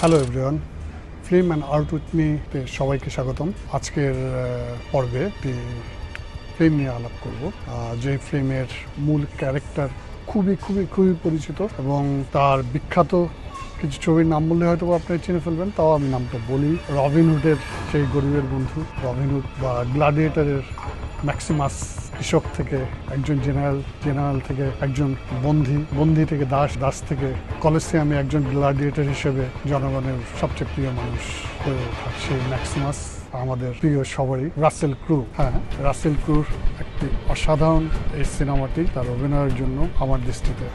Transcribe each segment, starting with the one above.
Hello everyone, film and art with মি-তে সবাইকে স্বাগতম। আজকের পর্বে একটি ফিল্ম নিয়ে আলাপ করব, যে ফিল্মের মূল ক্যারেক্টার খুবই পরিচিত এবং তার বিখ্যাত কিছু ছবির নাম বললে হয়তো আপনারা চিনে ফেলবেন, তাও আমি নামটা বলি। রবিনহুডের সেই গরিবের বন্ধু, রবিনহুড বা গ্লাডিয়েটরের ম্যাক্সিমাস, কৃষক থেকে একজন জেনারেল থেকে একজন বন্দী থেকে দাস থেকে কলিসিয়ামে একজন গ্লাডিয়েটর হিসেবে জনগণের সবচেয়ে প্রিয় মানুষ হয়ে ওঠা সেই ম্যাক্সিমাস আমাদের প্রিয় সবারই রাসেল ক্রু। হ্যাঁ, রাসেল ক্রুর একটি অসাধারণ এই সিনেমাটি তার অভিনয়ের জন্য আমার দৃষ্টিতে।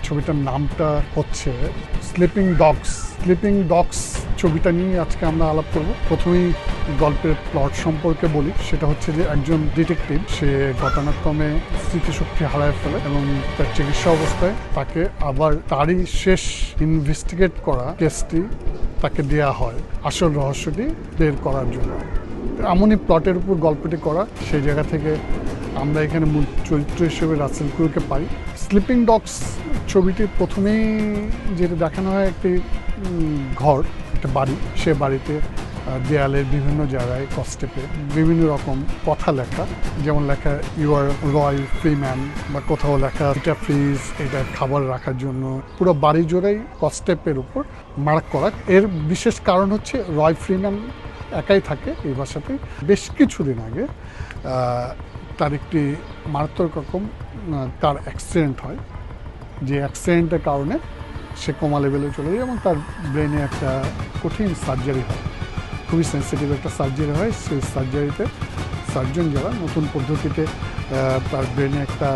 ছবিটার নামটা হচ্ছে স্লিপিং ডগস। ছবিটা নিয়ে আজকে আমরা আলাপ করব। প্রথমেই গল্পের প্লট সম্পর্কে বলি। সেটা হচ্ছে যে একজন ডিটেকটিভ, সে ঘটনাক্রমে স্মৃতিশক্তি হারায় ফেলে এবং তার চিকিৎসা অবস্থায় তাকে আবার তারই শেষ ইনভেস্টিগেট করা কেসটি তাকে দেয়া হয় আসল রহস্যটি বের করার জন্য। এমনই প্লটের উপর গল্পটি করা। সেই জায়গা থেকে আমরা এখানে মূল চরিত্র হিসেবে রাসেল ক্রুকে পাই। স্লিপিং ডগস ছবিটির প্রথমেই যেটা দেখানো হয় একটি ঘর, একটা বাড়ি। সে বাড়িতে দেয়ালের বিভিন্ন জায়গায় কস্টেপে বিভিন্ন রকম কথা লেখা, যেমন লেখা ইউ আর রয় ফ্রিম্যান, বা কোথাও লেখা এটা ফ্রিজ, এটা খাবার রাখার জন্য। পুরো বাড়ি জোড়াই কস্টেপের উপর মার্ক করা। এর বিশেষ কারণ হচ্ছে রয় ফ্রিম্যান একাই থাকে এই বাসাতে। বেশ কিছুদিন আগে তার একটি মারাত্মক রকম তার অ্যাক্সিডেন্ট হয়, যে অ্যাক্সিডেন্টের কারণে সে কোমা লেভেলে চলে যায় এবং তার ব্রেনে একটা কঠিন সার্জারি হয়, খুবই সেন্সিটিভ একটা সার্জারি হয়। সেই সার্জারিতে সার্জন যারা নতুন পদ্ধতিতে তার ব্রেনে একটা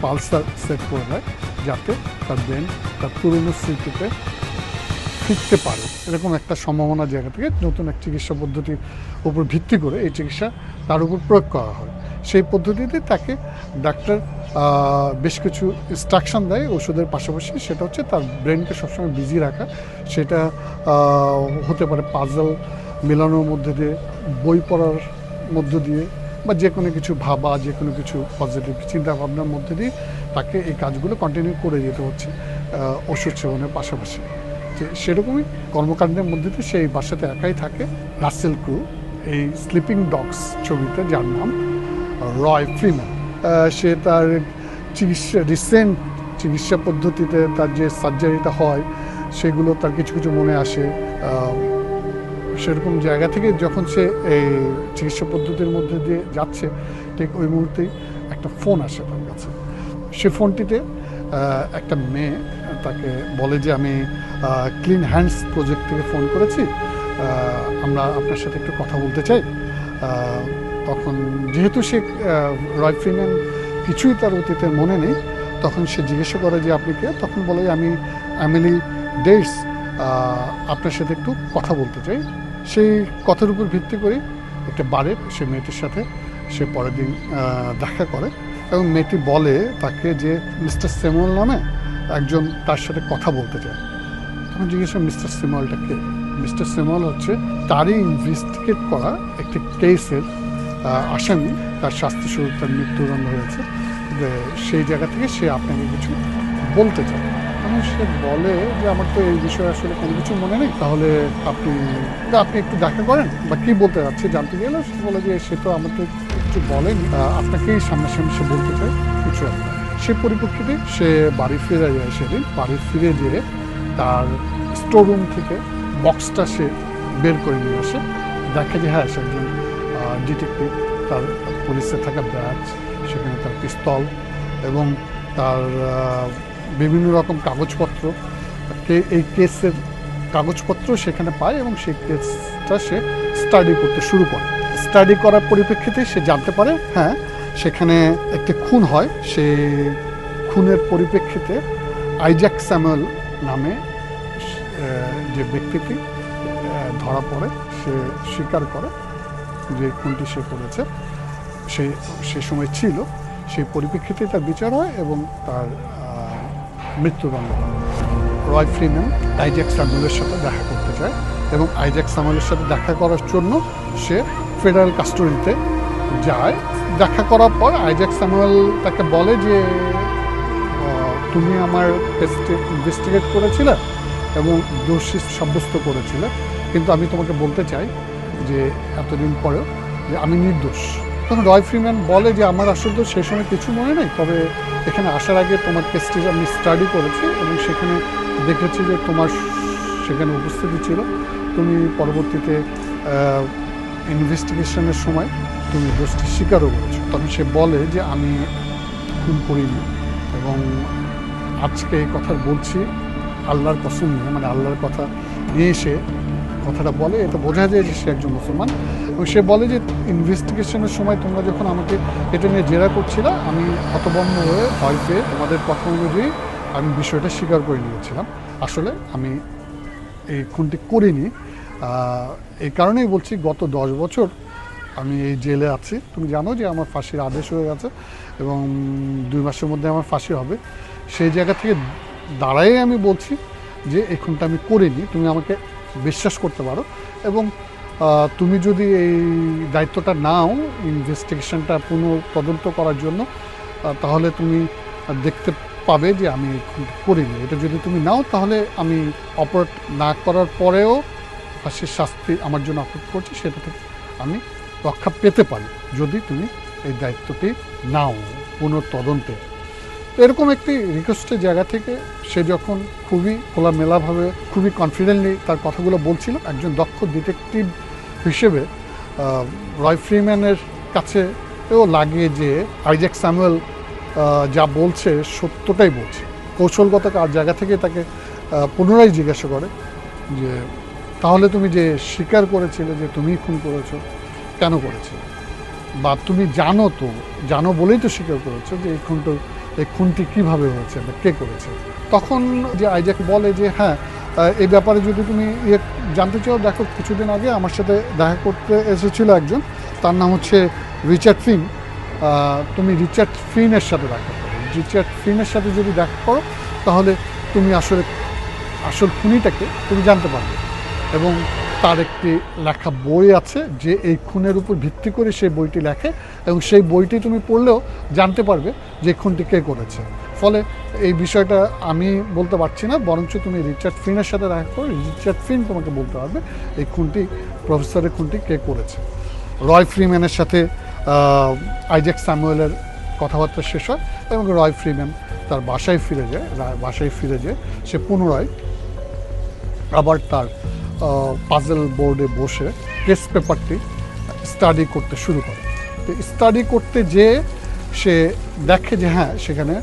পালসার সেট করে দেয়, যাতে তার ব্রেন তার পুরনো স্মৃতিতে ফিরতে পারে। এরকম একটা সম্ভাবনা জায়গা থেকে নতুন এক চিকিৎসা পদ্ধতির উপর ভিত্তি করে এই চিকিৎসা তার উপর প্রয়োগ করা হয়। সেই পদ্ধতিতে তাকে ডাক্তার বেশ কিছু ইনস্ট্রাকশন দেয় ওষুধের পাশাপাশি। সেটা হচ্ছে তার ব্রেনকে সবসময় বিজি রাখা। সেটা হতে পারে পাজল মেলানোর মধ্যে দিয়ে, বই পড়ার মধ্য দিয়ে, বা যে কোনো কিছু ভাবা, যে কোনো কিছু পজিটিভ চিন্তাভাবনার মধ্যে দিয়ে তাকে এই কাজগুলো কন্টিনিউ করে যেতে হচ্ছে ওষুধ সেবনের পাশাপাশি। যে সেরকমই কর্মকাণ্ডের মধ্যে দিয়ে সেই বাসাতে একাই থাকে রাসেল ক্রু, এই স্লিপিং ডগস ছবিতে, যার নাম রয় ফ্রিম্যান। সে তার রিসেন্ট চিকিৎসা পদ্ধতিতে তার যে সার্জারিটা হয় সেগুলো তার কিছু মনে আসে। সেরকম জায়গা থেকে যখন সে এই চিকিৎসা পদ্ধতির মধ্যে দিয়ে যাচ্ছে, ঠিক ওই মুহূর্তেই একটা ফোন আসে তার কাছে। সে ফোনটিতে একটা মেয়ে তাকে বলে যে আমি ক্লিন হ্যান্ডস প্রজেক্ট থেকে ফোন করেছি, আমরা আপনার সাথে একটু কথা বলতে চাই। তখন যেহেতু সে রয় ফ্রিম্যান কিছুই তার অতীতের মনে নেই, তখন সে জিজ্ঞাসা করে যে আপনি কে। তখন বলে আমি এমিলি ডেইস, আপনার সাথে একটু কথা বলতে চাই। সেই কথার উপর ভিত্তি করে একটা বারে সে মেয়েটির সাথে সে পরের দিন দেখা করে এবং মেয়েটি বলে তাকে যে মিস্টার স্যামুয়েল নামে একজন তার সাথে কথা বলতে চায়। তখন জিজ্ঞাসা মিস্টার স্যামুয়েলটা কে। মিস্টার স্যামুয়েল হচ্ছে তারই ইনভেস্টিগেট করা একটি কেসের আসামি, তার শাস্তিস্বরূপ তার মৃত্যুদণ্ড হয়েছে। সেই জায়গা থেকে সে আপনাকে কিছু বলতে চায়। তখন সে বলে যে আমার তো এই বিষয়ে আসলে কোনো কিছু মনে নেই, তাহলে আপনি একটু দেখা করেন, বা কী বলতে যাচ্ছে জানতে গেলে সে বলে যে সে তো আমাকে কিছু বলেনি, আপনাকেই সামনাসামনি সে বলতে চায় কিছু একটা। সে পরিপ্রেক্ষিতে সে বাড়ি ফিরে যায়। সেদিন বাড়ি ফিরে যেয়ে তার স্টোররুম থেকে বক্সটা সে বের করে নিয়ে আসে। দেখে যে হ্যাঁ, সে একজন ডিটেকটিভ, তার পুলিশে থাকা ব্যাজ, সেখানে তার পিস্তল এবং তার বিভিন্ন রকম কাগজপত্র, এই কেসের কাগজপত্র সেখানে পায় এবং সেই কেসটা সে স্টাডি করতে শুরু করে। স্টাডি করার পরিপ্রেক্ষিতে সে জানতে পারে হ্যাঁ, সেখানে একটি খুন হয়। সেই খুনের পরিপ্রেক্ষিতে আইজ্যাক স্যামুয়েল নামে যে ব্যক্তিটি ধরা পড়ে, সে স্বীকার করে যে খুনটি সে করেছে, সে সময় ছিল। সেই পরিপ্রেক্ষিতে তার বিচার হয় এবং তার মৃত্যুদণ্ড হয়। রয় ফ্রিম্যান আইজ্যাক স্যামুয়েলের সাথে দেখা করতে চায় এবং আইজ্যাক স্যামুয়েলের সাথে দেখা করার জন্য সে ফেডারেল কাস্টোডিতে যায়। দেখা করার পর আইজ্যাক স্যামুয়েল তাকে বলে যে তুমি আমার কেসটি ইনভেস্টিগেট করেছিলে, এবং দোষী সাব্যস্ত করেছিলে, কিন্তু আমি তোমাকে বলতে চাই যে এতদিন পরেও যে আমি নির্দোষ। তখন রয় ফ্রিম্যান বলে যে আমার আসলে তো সেই সময় কিছু মনে নেই, তবে এখানে আসার আগে তোমার কেসটি আমি স্টাডি করেছি এবং সেখানে দেখেছি যে তোমার সেখানে উপস্থিতি ছিল। তুমি পরবর্তীতে ইনভেস্টিগেশনের সময় তুমি দোষটি স্বীকারও করেছো। তখন সে বলে যে আমি খুন করিনি, এবং আজকে এই কথা বলছি আল্লাহর কসম নিয়ে, মানে আল্লাহর কথা নিয়ে এসে কথাটা বলে, এটা বোঝা যায় যে সে একজন মুসলমান। এবং সে বলে যে ইনভেস্টিগেশনের সময় তোমরা যখন আমাকে এটা নিয়ে জেরা করছিলে, আমি হতভম্ব হয়ে ভয় পেয়ে তোমাদের কথা অনুযায়ী আমি বিষয়টা স্বীকার করে নিয়েছিলাম। আসলে আমি এই খুনটি করিনি। এই কারণেই বলছি গত 10 বছর আমি এই জেলে আছি। তুমি জানো যে আমার ফাঁসির আদেশ হয়ে গেছে এবং 2 মাসের মধ্যে আমার ফাঁসি হবে। সেই জায়গা থেকে দাঁড়াই আমি বলছি যে এই খুনটা আমি করিনি। তুমি আমাকে বিশ্বাস করতে পারো, এবং তুমি যদি এই দায়িত্বটা নাও ইনভেস্টিগেশনটা পুনঃতদন্ত করার জন্য, তাহলে তুমি দেখতে পাবে যে আমি খুনটা করিনি। এটা যদি তুমি নাও, তাহলে আমি অপরাধ না করার পরেও ফাঁসির শাস্তি আমার জন্য অপেক্ষা করছি, সেটা থেকে আমি রক্ষা পেতে পারি যদি তুমি এই দায়িত্বটি নাও পুনঃতদন্তে। এরকম একটি রিকোয়েস্টের জায়গা থেকে সে যখন খুবই খোলামেলাভাবে, খুবই কনফিডেন্টলি তার কথাগুলো বলছিল, একজন দক্ষ ডিটেকটিভ হিসেবে রয় ফ্রিম্যানের কাছে এও লাগে যে আইজ্যাক স্যামুয়েল যা বলছে সত্যটাই বলছে। কৌশলগত জায়গা থেকে তাকে পুনরায় জিজ্ঞাসা করে যে তাহলে তুমি যে স্বীকার করেছিলে যে তুমি খুন করেছো, কেন করেছিলে, বা তুমি জানো বলেই তো স্বীকার করেছো যে এই খুনটি কীভাবে হয়েছে বা কে করেছে। তখন যে আইজ্যাক বলে যে হ্যাঁ, এই ব্যাপারে যদি তুমি জানতে চাও, দেখো কিছুদিন আগে আমার সাথে দেখা করতে এসেছিল একজন, তার নাম হচ্ছে রিচার্ড ফিন। তুমি রিচার্ড ফিনের সাথে দেখা করো। রিচার্ড ফিনের সাথে যদি দেখা করো, তাহলে তুমি আসল খুনিটাকে তুমি জানতে পারবে। এবং তার একটি লেখা বই আছে যে এই খুনের উপর ভিত্তি করে সেই বইটি লেখে, এবং সেই বইটি তুমি পড়লেও জানতে পারবে যে খুনটি কে করেছে। ফলে এই বিষয়টা আমি বলতে পারছি না, বরঞ্চ তুমি রিচার্ড ফিনের সাথে দেখা করো, রিচার্ড ফিন তোমাকে বলতে পারবে এই খুনটি, প্রফেসরের খুনটি কে করেছে। রয় ফ্রিম্যানের সাথে আইজ্যাক স্যামুয়েলের কথাবার্তা শেষ হয় এবং রয় ফ্রিম্যান তার বাসায় ফিরে যায়। সে পুনরায় আবার তার পাজল বোর্ডে বসে কেস পেপারটি স্টাডি করতে শুরু করে। তো স্টাডি করতে যেয়ে সে দেখে যে হ্যাঁ, সেখানে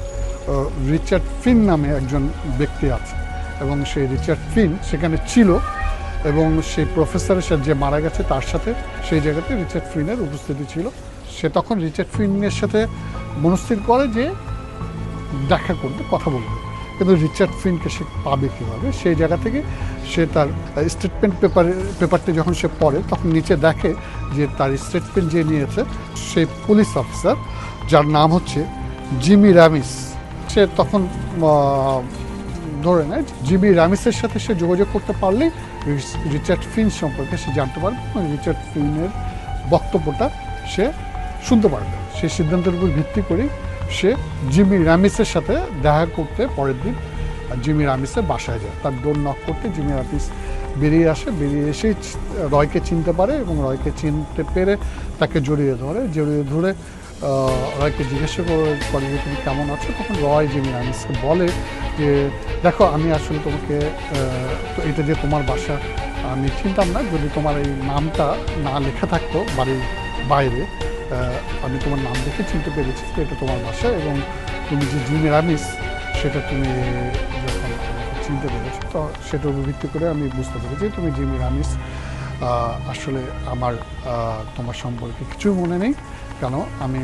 রিচার্ড ফিন নামে একজন ব্যক্তি আছে, এবং সেই রিচার্ড ফিন সেখানে ছিল, এবং সেই প্রফেসরের সাথে যে মারা গেছে তার সাথে সেই জায়গাতে রিচার্ড ফিনের উপস্থিতি ছিল। সে তখন রিচার্ড ফিনের সাথে মনস্থির করে যে দেখা করবে, কথা বলবে, কিন্তু রিচার্ড ফিনকে সে পাবে কীভাবে। সেই জায়গা থেকে সে তার স্টেটমেন্ট পেপারটি যখন সে পড়ে, তখন নিচে দেখে যে তার স্টেটমেন্ট যে নিয়েছে সেই পুলিশ অফিসার, যার নাম হচ্ছে জিমি র্যামিস। সে তখন ধরে নেয় জিমি র্যামিসের সাথে সে যোগাযোগ করতে পারলেই রিচার্ড ফিন সম্পর্কে সে জানতে পারবে এবং রিচার্ড ফিনের বক্তব্যটা সে শুনতে পারবে। সেই সিদ্ধান্তের উপর ভিত্তি করে সে জিমি র্যামিসের সাথে দেখা করতে পরের দিন জিমি র্যামিসের বাসায় যায়। তার ডোর নক করতে জিমি র্যামিস বেরিয়ে এসেই রয়কে চিনতে পারে, এবং রয়কে চিনতে পেরে তাকে জড়িয়ে ধরে রয়কে জিজ্ঞাসা করে যে তুমি কেমন আছো। তখন রয় জিমি র্যামিসকে বলে যে দেখো, আমি আসলে তোমাকে তো এটা যে তোমার বাসা আমি চিনতাম না, যদি তোমার এই নামটা না লেখা থাকতো বাড়ির বাইরে, আমি তোমার নাম দেখে চিনতে পেরেছি যে এটা তোমার বাসা, এবং তুমি যে জিমি র্যামিস সেটা তুমি যখন চিনতে পেরেছো, তো সেটার উপর ভিত্তি করে আমি বুঝতে পেরেছি তুমি জিমি র্যামিস। আসলে আমার তোমার সম্পর্কে কিছুই মনে নেই, কেন আমি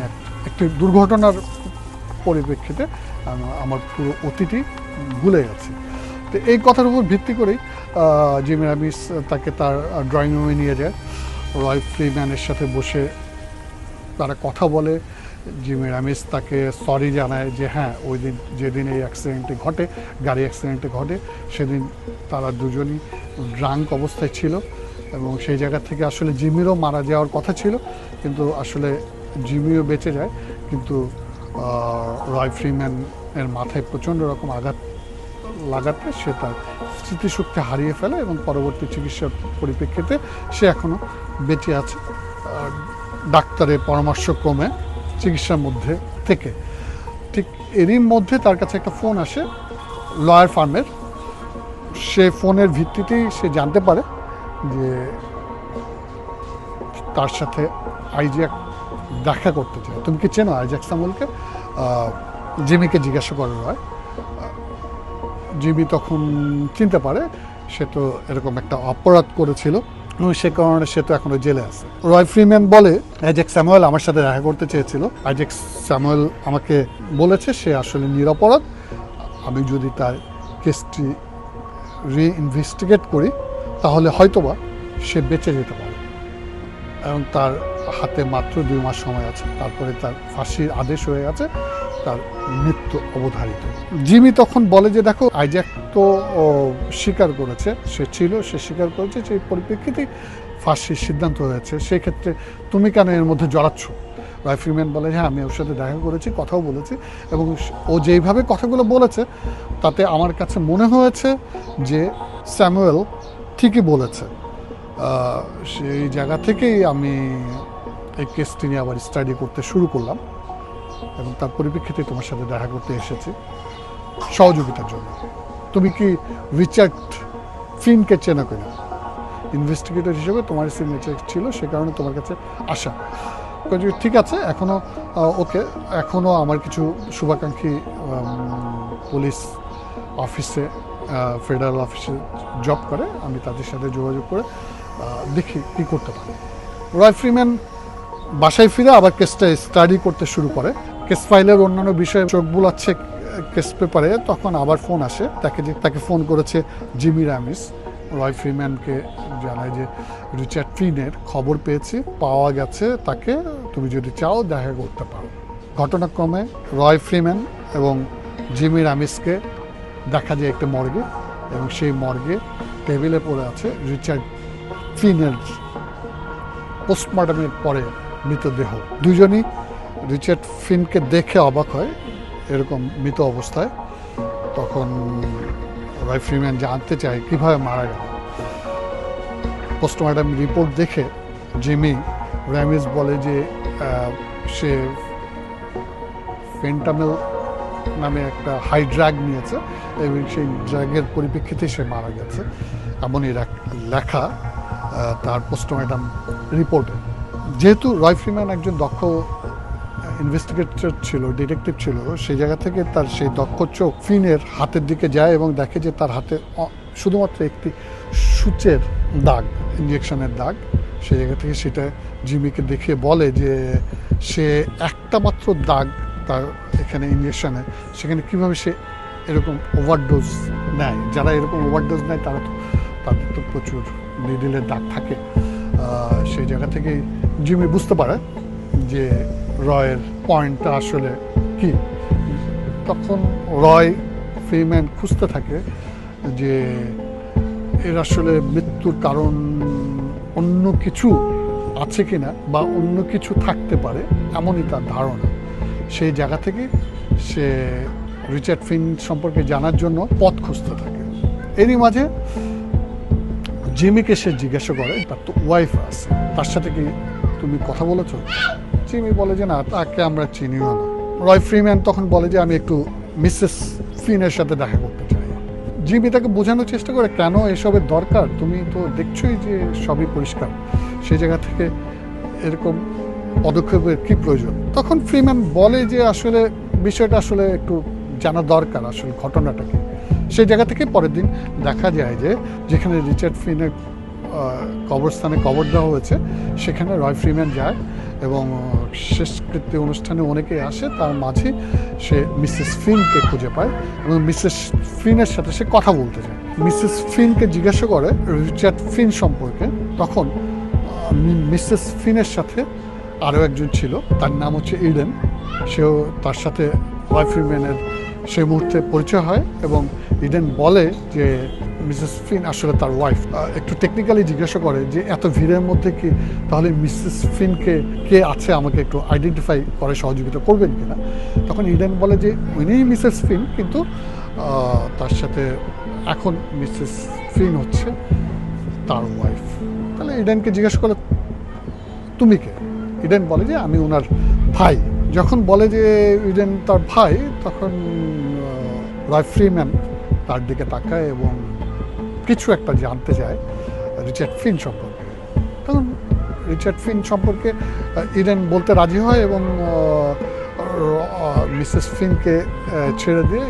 একটি দুর্ঘটনার পরিপ্রেক্ষিতে আমার পুরো অতীতই ভুলে গেছি। তো এই কথার উপর ভিত্তি করেই জিমি র্যামিস তাকে তার ড্রয়িং রুমে নিয়ে যায়। রয় ফ্রিম্যানের সাথে বসে তারা কথা বলে। জিমি র্যামিস তাকে সরি জানায় যে হ্যাঁ, ওই দিন যেদিন এই গাড়ি অ্যাক্সিডেন্টে ঘটে, সেদিন তারা দুজনই ড্রাঙ্ক অবস্থায় ছিল, এবং সেই জায়গা থেকে আসলে জিমিরও মারা যাওয়ার কথা ছিল, কিন্তু আসলে জিমিও বেঁচে যায়, কিন্তু রয় ফ্রিম্যানের মাথায় প্রচণ্ড রকম আঘাত লাগাতে সে তার স্মৃতিশক্তি হারিয়ে ফেলে এবং পরবর্তী চিকিৎসার পরিপ্রেক্ষিতে সে এখনও বেঁচে আছে ডাক্তারের পরামর্শক্রমে চিকিৎসার মধ্যে থেকে। ঠিক এরই মধ্যে তার কাছে একটা ফোন আসে লয়ার ফার্মের। সে ফোনের ভিত্তিতেই সে জানতে পারে যে তার সাথে আইজ্যাক দেখা করতে চায়। তুমি কি চেনো আইজ্যাক স্যামুয়েলকে? জিমিকে জিজ্ঞাসা করা হয়। জিমি তখন চিনতে পারে সে তো এরকম একটা অপরাধ করেছিল এবং সে কারণে সে তো এখনো জেলে আছে। রয় ফ্রিম্যান বলে আইজ্যাক স্যামুয়েল আমার সাথে দেখা করতে চেয়েছিল। আইজ্যাক স্যামুয়েল আমাকে বলেছে সে আসলে নিরপরাধ, আমি যদি তার কেসটি রিইনভেস্টিগেট করি তাহলে হয়তোবা সে বেঁচে যেতে পারে এবং তার হাতে মাত্র 2 মাস সময় আছে, তারপরে তার ফাঁসির আদেশ হয়ে গেছে, তার মৃত্যু অবধারিত। জিমি তখন বলে যে দেখো আইজ্যাক তো স্বীকার করেছে সে স্বীকার করেছে, সেই পরিপ্রেক্ষিতে ফাঁসির সিদ্ধান্ত হয়েছে, সেই ক্ষেত্রে তুমি কেন এর মধ্যে জড়াচ্ছ? রয় ফ্রিম্যান বলে হ্যাঁ আমি ওর সাথে দেখা করেছি, কথাও বলেছি এবং ও যেইভাবে কথাগুলো বলেছে তাতে আমার কাছে মনে হয়েছে যে স্যামুয়েল ঠিকই বলেছে। সেই জায়গা থেকেই আমি এই কেসটি নিয়ে আবার স্টাডি করতে শুরু করলাম এবং তার পরিপ্রেক্ষিতে তোমার সাথে দেখা করতে এসেছি সহযোগিতার জন্য। তুমি কি রিচার্ড ফিনকে চেনো কিনা? ইনভেস্টিগেটর হিসেবে তোমার সিগনেচার ছিল, সে কারণে তোমার কাছে আসা। ঠিক আছে, এখনও আমার কিছু শুভাকাঙ্ক্ষী পুলিশ অফিসে ফেডারেল অফিসে জব করে, আমি তাদের সাথে যোগাযোগ করে দেখি কী করতে পারি। রয় ফ্রিম্যান বাসায় ফিরে আবার কেসটা স্টাডি করতে শুরু করে। কেস ফাইলের অন্যান্য বিষয়ে চোখ বুলাচ্ছে কেস পেপারে, তখন আবার ফোন আসে তাকে ফোন করেছে জিমি র্যামিস। রয় ফ্রিম্যানকে জানায় যে রিচার্ড ফিনের খবর পেয়েছি, পাওয়া গেছে তাকে, তুমি যদি চাও দেখা করতে পারো। ঘটনাক্রমে রয় ফ্রিম্যান এবং জিমি র্যামিসকে দেখা যায় একটা মর্গে এবং সেই মর্গে টেবিলে পড়ে আছে রিচার্ড ফিনের পোস্টমর্টমের পরে মৃতদেহ। দুজনই রিচার্ড ফিনকে দেখে অবাক হয় এরকম মৃত অবস্থায়। তখন রয় ফ্রিম্যান জানতে চায় কীভাবে মারা গেল। পোস্টমর্টম রিপোর্ট দেখে জিমি র্যামিস বলে যে সে ফেন্টামেল নামে একটা হাই ড্রাগ নিয়েছে এবং সেই ড্রাগের পরিপ্রেক্ষিতে সে মারা গেছে, এমনই লেখা তার পোস্টমর্টম রিপোর্টে। যেহেতু রয় ফ্রিম্যান একজন দক্ষ ইনভেস্টিগেটর ছিল, ডিটেকটিভ ছিল, সেই জায়গা থেকে তার সেই দক্ষ চোখ ফিনের হাতের দিকে যায় এবং দেখে যে তার হাতে শুধুমাত্র একটি সূচের দাগ, ইঞ্জেকশনের দাগ। সেই জায়গা থেকে সেটা জিমিকে দেখিয়ে বলে যে সে একটা মাত্র দাগ তার এখানে ইঞ্জেকশনে, সেখানে কীভাবে সে এরকম ওভারডোজ নেয়। যারা এরকম ওভারডোজ নেয় তাদের তো প্রচুর নিডিলের দাগ থাকে। সেই জায়গা থেকেই জিমি বুঝতে পারে যে রয়ের পয়েন্টটা আসলে কি। তখন রয় ফ্রিম্যান খুঁজতে থাকে যে এর আসলে মৃত্যুর কারণ অন্য কিছু আছে কিনা বা অন্য কিছু থাকতে পারে, এমনই তার ধারণা। সেই জায়গা থেকে সে রিচার্ড ফিন সম্পর্কে জানার জন্য পথ খুঁজতে থাকে। এরই মাঝে জিমিকে সে জিজ্ঞাসা করে তার তো ওয়াইফ আছে, তার সাথে কি তুমি কথা বলেছ? জিমি বলে যে না, তাকে আমরা চিনিও না। রয় ফ্রিম্যান তখন বলে যে আমি একটু মিসেস ফিনের সাথে দেখা করতে চাই। জিমি তাকে বোঝানোর চেষ্টা করে কেন এসবের দরকার, তুমি তো দেখছোই যে সবই পরিষ্কার, সেই জায়গা থেকে এরকম পদক্ষেপের কী প্রয়োজন। তখন ফ্রিম্যান বলে যে আসলে বিষয়টা আসলে একটু জানা দরকার, আসলে ঘটনাটা কি। সেই জায়গা থেকে পরের দিন দেখা যায় যে যেখানে রিচার্ড ফিনের কবরস্থানে কবর দেওয়া হয়েছে সেখানে রয় ফ্রিম্যান যায় এবং শেষকৃত্য অনুষ্ঠানে অনেকেই আসে, তার মাঝে সে মিসেস ফিনকে খুঁজে পায় এবং মিসেস ফিনের সাথে সে কথা বলতে চায়। মিসেস ফিনকে জিজ্ঞাসা করে রিচার্ড ফিন সম্পর্কে। তখন মিসেস ফিনের সাথে আরও একজন ছিল, তার নাম হচ্ছে ইডেন। সেও তার সাথে রয় ফ্রিম্যানের সেই মুহূর্তে পরিচয় হয় এবং ইডেন বলে যে মিসেস ফিন আসলে তার ওয়াইফ। একটু টেকনিক্যালি জিজ্ঞাসা করে যে এত ভিড়ের মধ্যে কি তাহলে মিসেস ফিনকে কে আছে আমাকে একটু আইডেন্টিফাই করে সহযোগিতা করবেন কিনা। তখন ইডেন বলে যে উনিই মিসেস ফিন, কিন্তু তার সাথে এখন মিসেস ফিন হচ্ছে তার ওয়াইফ। তাহলে ইডেনকে জিজ্ঞেস করলো তুমি কে? ইডেন বলে যে আমি ওনার ভাই। যখন বলে যে ইডেন তার ভাই, তখন রয় ফ্রিম্যান তার দিকে তাকায় এবং কিছু একটা জানতে চায় রিচার্ড ফিন সম্পর্কে। তখন রিচার্ড ফিন সম্পর্কে ইডেন বলতে রাজি হয় এবং মিসেস ফিনকে ছেড়ে দিয়ে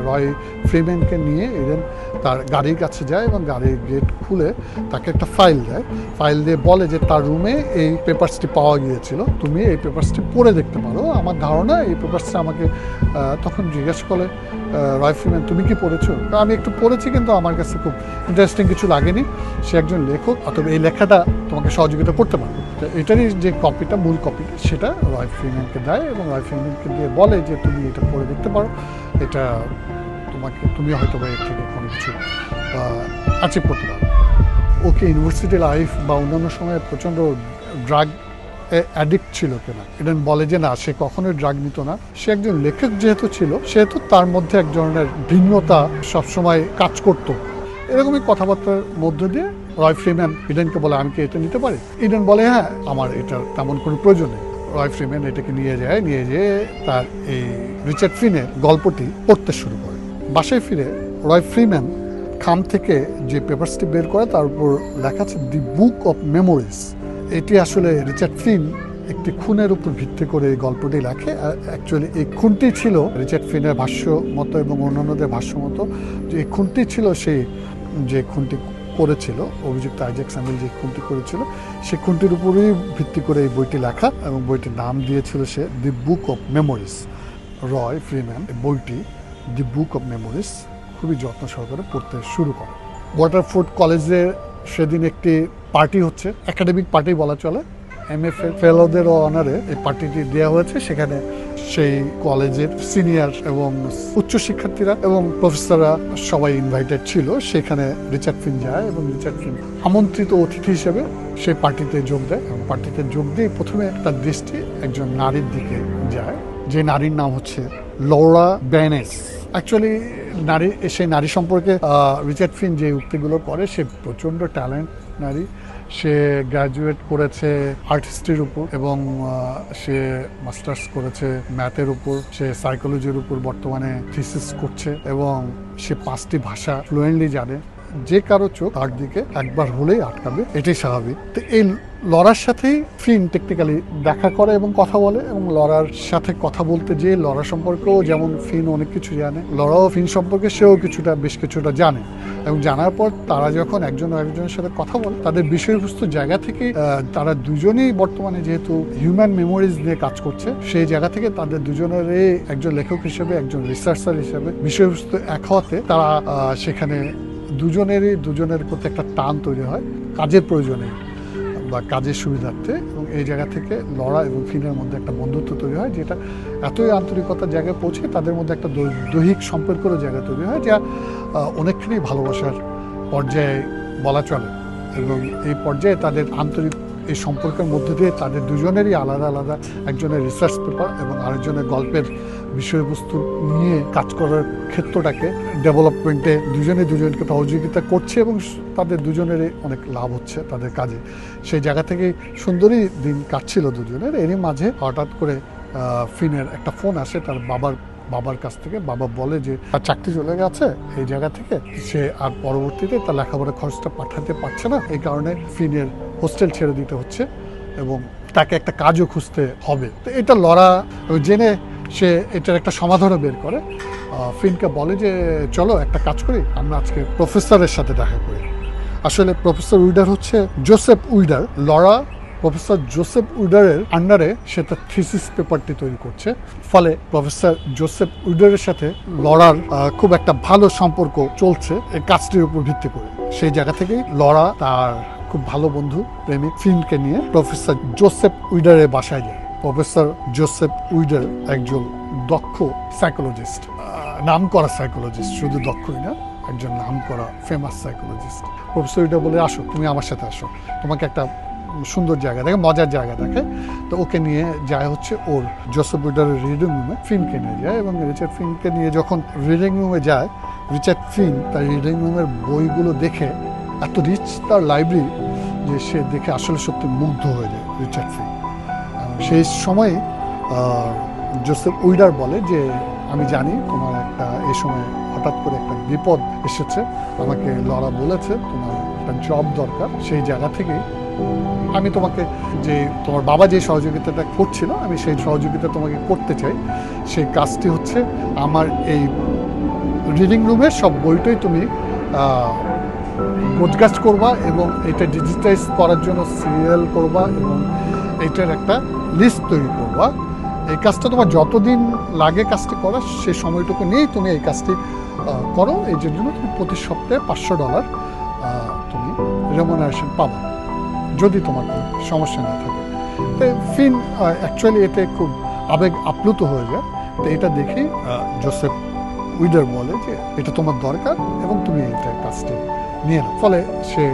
রয় ফ্রিম্যানকে নিয়ে ইডেন তার গাড়ির কাছে যায় এবং গাড়ির গেট খুলে তাকে একটা ফাইল দেয়। ফাইল দিয়ে বলে যে তার রুমে এই পেপারসটি পাওয়া গিয়েছিল, তুমি এই পেপারসটি পড়ে দেখতে পারো। আমার ধারণা এই পেপারসটা আমাকে তখন জিজ্ঞাসা করে রয় ফ্রিম্যান তুমি কি পড়েছো? আমি একটু পড়েছি, কিন্তু আমার কাছে খুব ইন্টারেস্টিং কিছু লাগেনি। সে একজন লেখক, অথবা এই লেখাটা তোমাকে সহযোগিতা করতে পারবে। এটারই যে কপিটা, মূল কপিটা, সেটা রয় ফ্রিম্যানকে দেয় এবং রয় ফ্রিম্যানকে দিয়ে বলে যে তুমি এটা পড়ে দেখতে পারো, এটা তুমি হয়তো বা এর থেকে কোনো কিছু অ্যাচিভ করতে পারো। ওকে ইউনিভার্সিটি লাইফ বা অন্যান্য সময়ে প্রচণ্ড ড্রাগ অ্যাডিক্ট ছিল কিনা? ইডেন বলে যে না, সে কখনোই ড্রাগ নিত না। সে একজন লেখক যেহেতু ছিল, সেহেতু তার মধ্যে এক ধরনের ভিন্নতা সবসময় কাজ করতো। এরকমই কথাবার্তার মধ্য দিয়ে রয় ফ্রিম্যান ইডেনকে বলে আমি কি এটা নিতে পারি? ইডেন বলে হ্যাঁ, আমার এটার তেমন কোনো প্রয়োজন নেই। রয় ফ্রিম্যান এটাকে নিয়ে যেয়ে তার এই রিচার্ড ফিনের গল্পটি পড়তে শুরু করে। বাসায় ফিরে রয় ফ্রিম্যান খাম থেকে যে পেপারসটি বের করে, তার উপর লেখা আছে দি বুক অফ মেমোরিজ। এটি আসলে রিচার্ড ফিন একটি খুনের উপর ভিত্তি করে এই গল্পটি লেখে। অ্যাকচুয়ালি এই খুনটি ছিল রিচার্ড ফিনের ভাষ্য মতো এবং অন্যান্যদের ভাষ্য মতো, যে এই খুনটি ছিল সেই যে খুনটি করেছিল অভিযুক্ত আইজ্যাক স্যামুয়েল, যে খুনটি করেছিল সেই খুনটির উপরেই ভিত্তি করে এই বইটি লেখা, এবং বইটির নাম দিয়েছিল সে the book of memories. Roy Freeman বইটি দি বুক অফ মেমোরিজ খুবই যত্ন সহকারে পড়তে শুরু করে। ওয়াটারফোর্ড কলেজে সেদিন একটি পার্টি হচ্ছে, একাডেমিক পার্টি বলা চলে। MFA ফেলোদের অনারে এই পার্টিটি দেওয়া হয়েছে। সেখানে সেই কলেজের সিনিয়র এবং উচ্চ শিক্ষার্থীরা এবং প্রফেসররা সবাই ইনভাইটেড ছিল। সেখানে রিচার্ড ফিন যায় এবং রিচার্ড ফিন আমন্ত্রিত অতিথি হিসেবে সেই পার্টিতে যোগ দেয়। এবং পার্টিতে যোগ দিয়ে প্রথমে তার দৃষ্টি একজন নারীর দিকে যায়, যে নারীর নাম হচ্ছে লরা ব্যানেস। অ্যাকচুয়ালি সেই নারী সম্পর্কে রিচার্ড ফিন যে উক্তিগুলো করে, সে প্রচণ্ড ট্যালেন্ট নারী। সে গ্র্যাজুয়েট করেছে আর্ট হিস্ট্রির উপর এবং সে মাস্টার্স করেছে ম্যাথের উপর। সে সাইকোলজির উপর বর্তমানে থিসিস করছে এবং সে 5টি ভাষা ফ্লুয়েন্টলি জানে। যে কারো চোখ তার দিকে একবার হলেই আটকাবে, এটাই স্বাভাবিক। তো এই লরার সাথেই ফিন টেকনিক্যালি দেখা করে এবং কথা বলে, এবং লরার সাথে কথা বলতে যে লরা সম্পর্কেও যেমন ফিন অনেক কিছু জানে, লরাও ফিন সম্পর্কে সেও বেশ কিছুটা জানে। এবং জানার পর তারা যখন একজন আরেকজনের সাথে কথা বলে, তাদের বিষয়বস্তু জায়গা থেকে তারা দুজনেই বর্তমানে যেহেতু হিউম্যান মেমোরিজ নিয়ে কাজ করছে, সেই জায়গা থেকে তাদের দুজনেরই একজন লেখক হিসেবে, একজন রিসার্চার হিসেবে বিষয়বস্তু এক হওয়াতে তারা সেখানে দুজনের প্রতি একটা টান তৈরি হয় কাজের প্রয়োজনে বা কাজের সুবিধার্থে। এবং এই জায়গা থেকে লরা এবং ফিনের মধ্যে একটা বন্ধুত্ব তৈরি হয়, যেটা এতই আন্তরিকতার জায়গায় পৌঁছে তাদের মধ্যে একটা দৈহিক সম্পর্কের জায়গা তৈরি হয়, যা অনেকখানি ভালোবাসার পর্যায়ে বলা চলে। এবং এই পর্যায়ে তাদের আন্তরিক এই সম্পর্কের মধ্যে দিয়ে তাদের দুজনেরই আলাদা আলাদা, একজনের রিসার্চ পেপার এবং আরেকজনের গল্পের বিষয়বস্তু নিয়ে কাজ করার ক্ষেত্রটাকে ডেভেলপমেন্টে দুজনকে সহযোগিতা করছে এবং তাদের দুজনেরই অনেক লাভ হচ্ছে তাদের কাজে। সেই জায়গা থেকে সুন্দরই দিন কাটছিল দুজনের। এরই মাঝে হঠাৎ করে ফিনের একটা ফোন আসে তার বাবার কাছ থেকে। বাবা বলে যে তার চাকরি চলে গেছে এই জায়গা থেকে, সে আর পরবর্তীতে তার লেখাপড়ার খরচটা পাঠাতে পারছে না, এই কারণে ফিনের হোস্টেল ছেড়ে দিতে হচ্ছে এবং তাকে একটা কাজও খুঁজতে হবে। তো এটা লরা জেনে সে এটার একটা সমাধানও বের করে। ফিনকে বলে যে চলো একটা কাজ করি, আমরা আজকে প্রফেসরের সাথে দেখা করি। আসলে প্রফেসর উইডার হচ্ছে Joseph weeder. Laura professor Joseph উইডারের আন্ডারে সে তার থিসিস পেপারটি তৈরি করছে। ফলে প্রফেসর জোসেফ উইডারের সাথে লরার খুব একটা ভালো সম্পর্ক চলছে এই কাজটির উপর ভিত্তি করে। সেই জায়গা থেকেই লরা তার খুব ভালো বন্ধু প্রেমিক ফিনকে নিয়ে প্রফেসর জোসেফ উইডারের বাসায় যায়। প্রফেসর জোসেফ উইডার একজন দক্ষ সাইকোলজিস্ট, নাম করা সাইকোলজিস্ট, শুধু দক্ষই না, একজন নাম করা ফেমাস সাইকোলজিস্ট। প্রফেসর উইডার বলে আসো, তুমি আমার সাথে আসো, তোমাকে একটা সুন্দর জায়গা দেখে, মজার জায়গা দেখে। তো ওকে নিয়ে যায় হচ্ছে ওর জোসেফ উইডারের রিডিং রুমে, ফিনকে নিয়ে যায়। এবং রিচার্ড ফিনকে নিয়ে যখন রিডিং রুমে যায়, রিচার্ড ফিন তার রিডিং রুমের বইগুলো দেখে এত রিচ তার লাইব্রেরি যে সে দেখে আসলে সত্যি মুগ্ধ হয়ে যায় রিচার্ড ফিন। সেই সময় জোসেফ উইডার বলে যে আমি জানি তোমার এই সময় হঠাৎ করে একটা বিপদ এসেছে, আমাকে লরা বলেছে তোমার একটা জব দরকার, সেই জায়গা থেকেই আমি তোমাকে তোমার বাবা যে সহযোগিতাটা করছিল আমি সেই সহযোগিতা তোমাকে করতে চাই। সেই কাজটি হচ্ছে আমার এই রিডিং রুমের সব বইটাই তুমি গোছগাছ করবা এবং এটা ডিজিটাইজ করার জন্য সিরিয়াল করবা এবং এইটার একটা লিস্ট তৈরি করবা। এই কাজটা তোমার যতদিন লাগে কাজটি করা সেই সময়টুকু নিয়েই তুমি এই কাজটি করো। এই জন্য তুমি প্রতি সপ্তাহে $500 তুমি রেমুনারেশন পাবা যদি তোমার কোনো সমস্যা না থাকে। তো ফিন অ্যাকচুয়ালি এতে খুব আবেগ আপ্লুত হয়ে যায়। তো এটা দেখেই জোসেফ উইডার বলে যে এটা তোমার দরকার এবং তুমি এটা কাজটি নিয়ে নাও। ফলে সে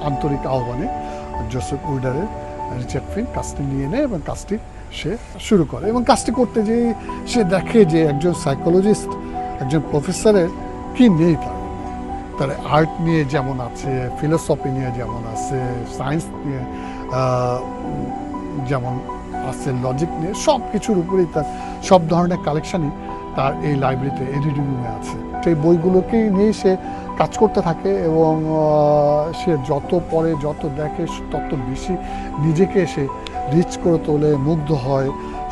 আন্তরিক আহ্বানে জোসেফ উইডারের রিচার্ড ফিন কাজটি নিয়ে নেয় এবং কাজটি সে শুরু করে। এবং কাজটি করতে যেয়ে সে দেখে যে একজন সাইকোলজিস্ট, একজন প্রফেসরের কি নেই, তার আর্ট নিয়ে যেমন আছে, ফিলোসফি নিয়ে যেমন আছে, সায়েন্স নিয়ে যেমন আছে, লজিক নিয়ে সব কিছুর উপরেই তার সব ধরনের কালেকশানই তার এই লাইব্রেরিতে, এই রিডিং রুমে আছে। সেই বইগুলোকেই নিয়ে সে কাজ করতে থাকে এবং সে যত পড়ে, যত দেখে, তত বেশি নিজেকে সে রিচ করে তোলে, মুগ্ধ হয়।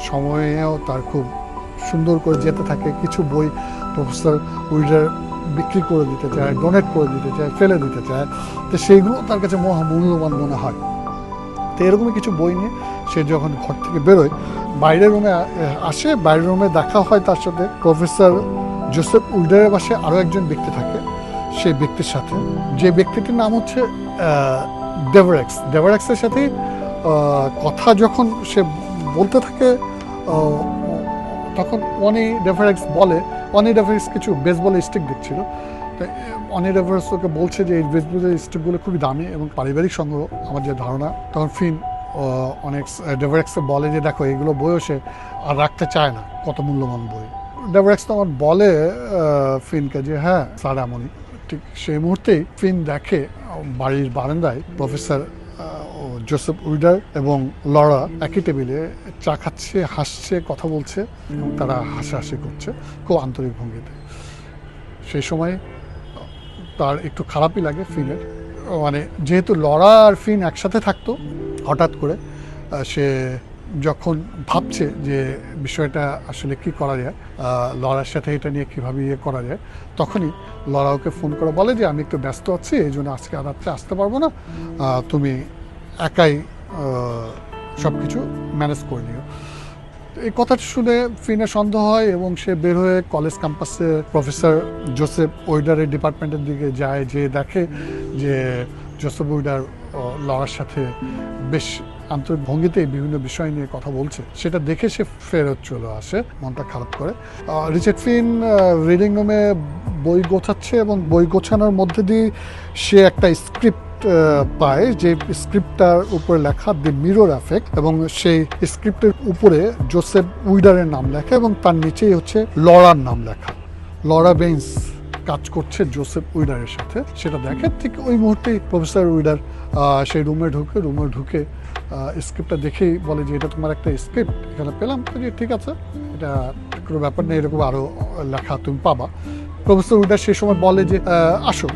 সময়েও তার খুব সুন্দর করে যেতে থাকে। কিছু বই প্রফেসর উইডার বিক্রি করে দিতে চায়, ডোনেট করে দিতে চায়, ফেলে দিতে চায়। তো সেইগুলো তার কাছে মূল্যবান মনে হয়। তো এরকমই কিছু বই নিয়ে সে যখন ঘর থেকে বেরোয়, বাইরের রুমে আসে, বাইরের রুমে দেখা হয় তার সাথে প্রফেসর জোসেফ উইডারের পাশে আরও একজন ব্যক্তি থাকে। সেই ব্যক্তির সাথে, যে ব্যক্তিটির নাম হচ্ছে ডেভারেক্স। ডেভারেক্সের সাথে কথা যখন সে বলতে থাকে তখন অনি ডেভারেক্স কিছু বেসবল স্টিক দেখছিল। তো অনি ডেভারেক্স ওকে বলছে যে এই বেসবলের স্টিকগুলো খুবই দামি এবং পারিবারিক সংগ্রহ, আমার যে ধারণা। তখন ফিন অনেক ডেভারেক্সকে বলে যে দেখো এইগুলো বইও সে আর রাখতে চায় না, কত মূল্যবান বই। ডেভারেক্স তখন বলে ফিনকে যে হ্যাঁ স্যার এমনই। ঠিক সেই মুহূর্তেই ফিন দেখে বাড়ির বারান্দায় প্রফেসর জোসেফ উইডার এবং লরা একই টেবিলে চা খাচ্ছে, হাসছে, কথা বলছে এবং তারা হাসাহাসি করছে খুব আন্তরিক ভঙ্গিতে। সেই সময় তার একটু খারাপই লাগে ফিনের, মানে যেহেতু লরা আর ফিন একসাথে থাকতো, হঠাৎ করে সে যখন ভাবছে যে বিষয়টা আসলে কি করা যায়, লরার সাথে এটা নিয়ে কীভাবে করা যায়, তখনই লরা ওকে ফোন করে বলে যে আমি একটু ব্যস্ত আছি, এই জন্য আজকে রাত্রে আসতে পারবো না, তুমি একাই সব কিছু ম্যানেজ করে নিও। এই কথাটা শুনে ফিনের সন্দেহ হয় এবং সে বের হয়ে কলেজ ক্যাম্পাসে প্রফেসর জোসেফ উইডারের ডিপার্টমেন্টের দিকে যায়, যে দেখে যে জোসেফ উইডার লরার সাথে বেশ আন্তরিক ভঙ্গিতে বিভিন্ন বিষয় নিয়ে কথা বলছে। সেটা দেখে সে ফেরত চলে আসে, মনটা খারাপ করে। রিচার্ড ফিন রিডিং রুমে বই গোছাচ্ছে এবং বই গোছানোর মধ্যে দিয়ে সে একটা স্ক্রিপ্ট পায়, যে স্ক্রিপ্টটার উপরে লেখা দি মিরর এফেক্ট, এবং সেই স্ক্রিপ্টের উপরে জোসেফ উইডারের নাম লেখা এবং তার নিচেই হচ্ছে লরার নাম লেখা। লরা বেইন্স কাজ করছে জোসেফ উইডারের সাথে, সেটা দেখে। ঠিক ওই মুহূর্তেই প্রফেসর উইডার সেই রুমে ঢুকে স্ক্রিপ্টটা দেখেই বলে যে এটা তোমার একটা স্ক্রিপ্ট এখানে পেলাম। যে ঠিক আছে, এটা কোনো ব্যাপার নেই, এরকম আরও লেখা তুমি পাবা। প্রফেসর উইডার সেই সময় বলে যে আসো,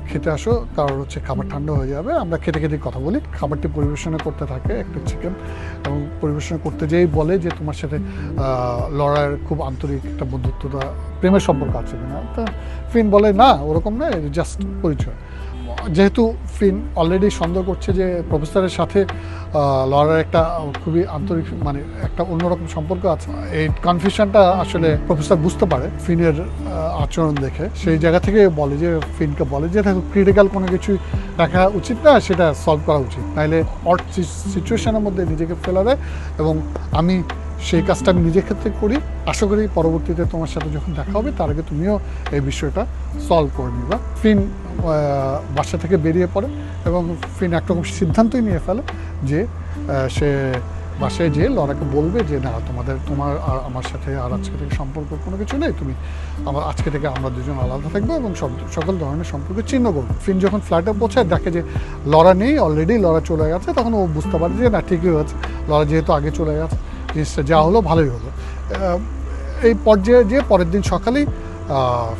খেতে আসো, কারণ হচ্ছে খাবার ঠান্ডা হয়ে যাবে, আমরা খেতে খেতে কথা বলি। খাবারটি পরিবেশনা করতে থাকে, একটা চিকেন, এবং পরিবেশনা করতে যেই বলে যে তোমার সাথে লড়ার খুব আন্তরিক একটা বন্ধুত্বতা, প্রেমের সম্পর্ক আছে কিনা। তা ফিন বলে না, ওরকম নয়, জাস্ট পরিচয়। যেহেতু ফিন অলরেডি সন্দেহ করছে যে প্রফেসরের সাথে লরার একটা খুবই আন্তরিক, মানে একটা অন্যরকম সম্পর্ক আছে, এই কনফিউশনটা আসলে প্রফেসর বুঝতে পারে ফিনের আচরণ দেখে। সেই জায়গা থেকে বলে যে ফিনকে বলে যে দেখো, ক্রিটিক্যাল কোনো কিছু রাখা উচিত না, সেটা সলভ করা উচিত, নাহলে অড সিচুয়েশনের মধ্যে নিজেকে ফেলা দেয় এবং আমি সেই কাজটা আমি নিজের ক্ষেত্রে করি। আশা করি পরবর্তীতে তোমার সাথে যখন দেখা হবে তার আগে তুমিও এই বিষয়টা সলভ করে নিবা। ফিন বাসা থেকে বেরিয়ে পড়ে এবং ফিন একরকম সিদ্ধান্তই নিয়ে ফেলে যে সে বাসায় যেয়ে লরাকে বলবে যে না তোমার আর আমার সাথে আর আজকে থেকে সম্পর্ক কোনো কিছু নেই, তুমি আজকে থেকে আমরা দুজন আলাদা থাকবো এবং সকল ধরনের সম্পর্ক ছিন্ন করবো। ফিন যখন ফ্ল্যাটে পৌঁছায় দেখে যে লরা নেই, অলরেডি লরা চলে গেছে, তখন ও বুঝতে পারে যে না ঠিকই হয়েছে, লরা যেহেতু আগে চলে গেছে জিনিসটা যা হলো ভালোই হলো। এই পর্যায়ে যে পরের দিন সকালেই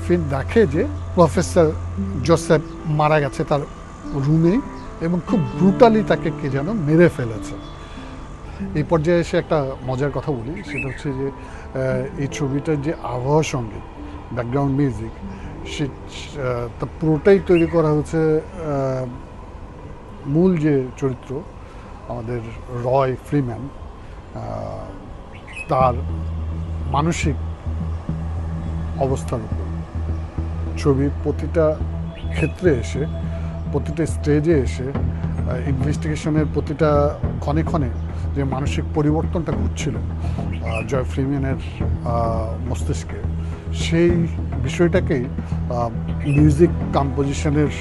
ফিন দেখে যে প্রফেসর জোসেফ মারা গেছে তার রুমেই এবং খুব ব্রুটালি তাকে কে যেন মেরে ফেলেছে। এই পর্যায়ে এসে একটা মজার কথা বলি, সেটা হচ্ছে যে এই ছবিটার যে আবহাওয়া সঙ্গীত, ব্যাকগ্রাউন্ড মিউজিক, সে তা পুরোটাই তৈরি করা হচ্ছে মূল যে চরিত্র আমাদের রয় ফ্রিম্যান তার মানসিক অবস্থার উপর। ছবির প্রতিটা ক্ষেত্রে এসে, প্রতিটা স্টেজে এসে, ইনভেস্টিগেশনের প্রতিটা ক্ষণে ক্ষণে যে মানসিক পরিবর্তনটা ঘটছিল জয় ফ্রিম্যানের মস্তিষ্কে, সেই বিষয়টাকেই মিউজিক কম্পোজিশনের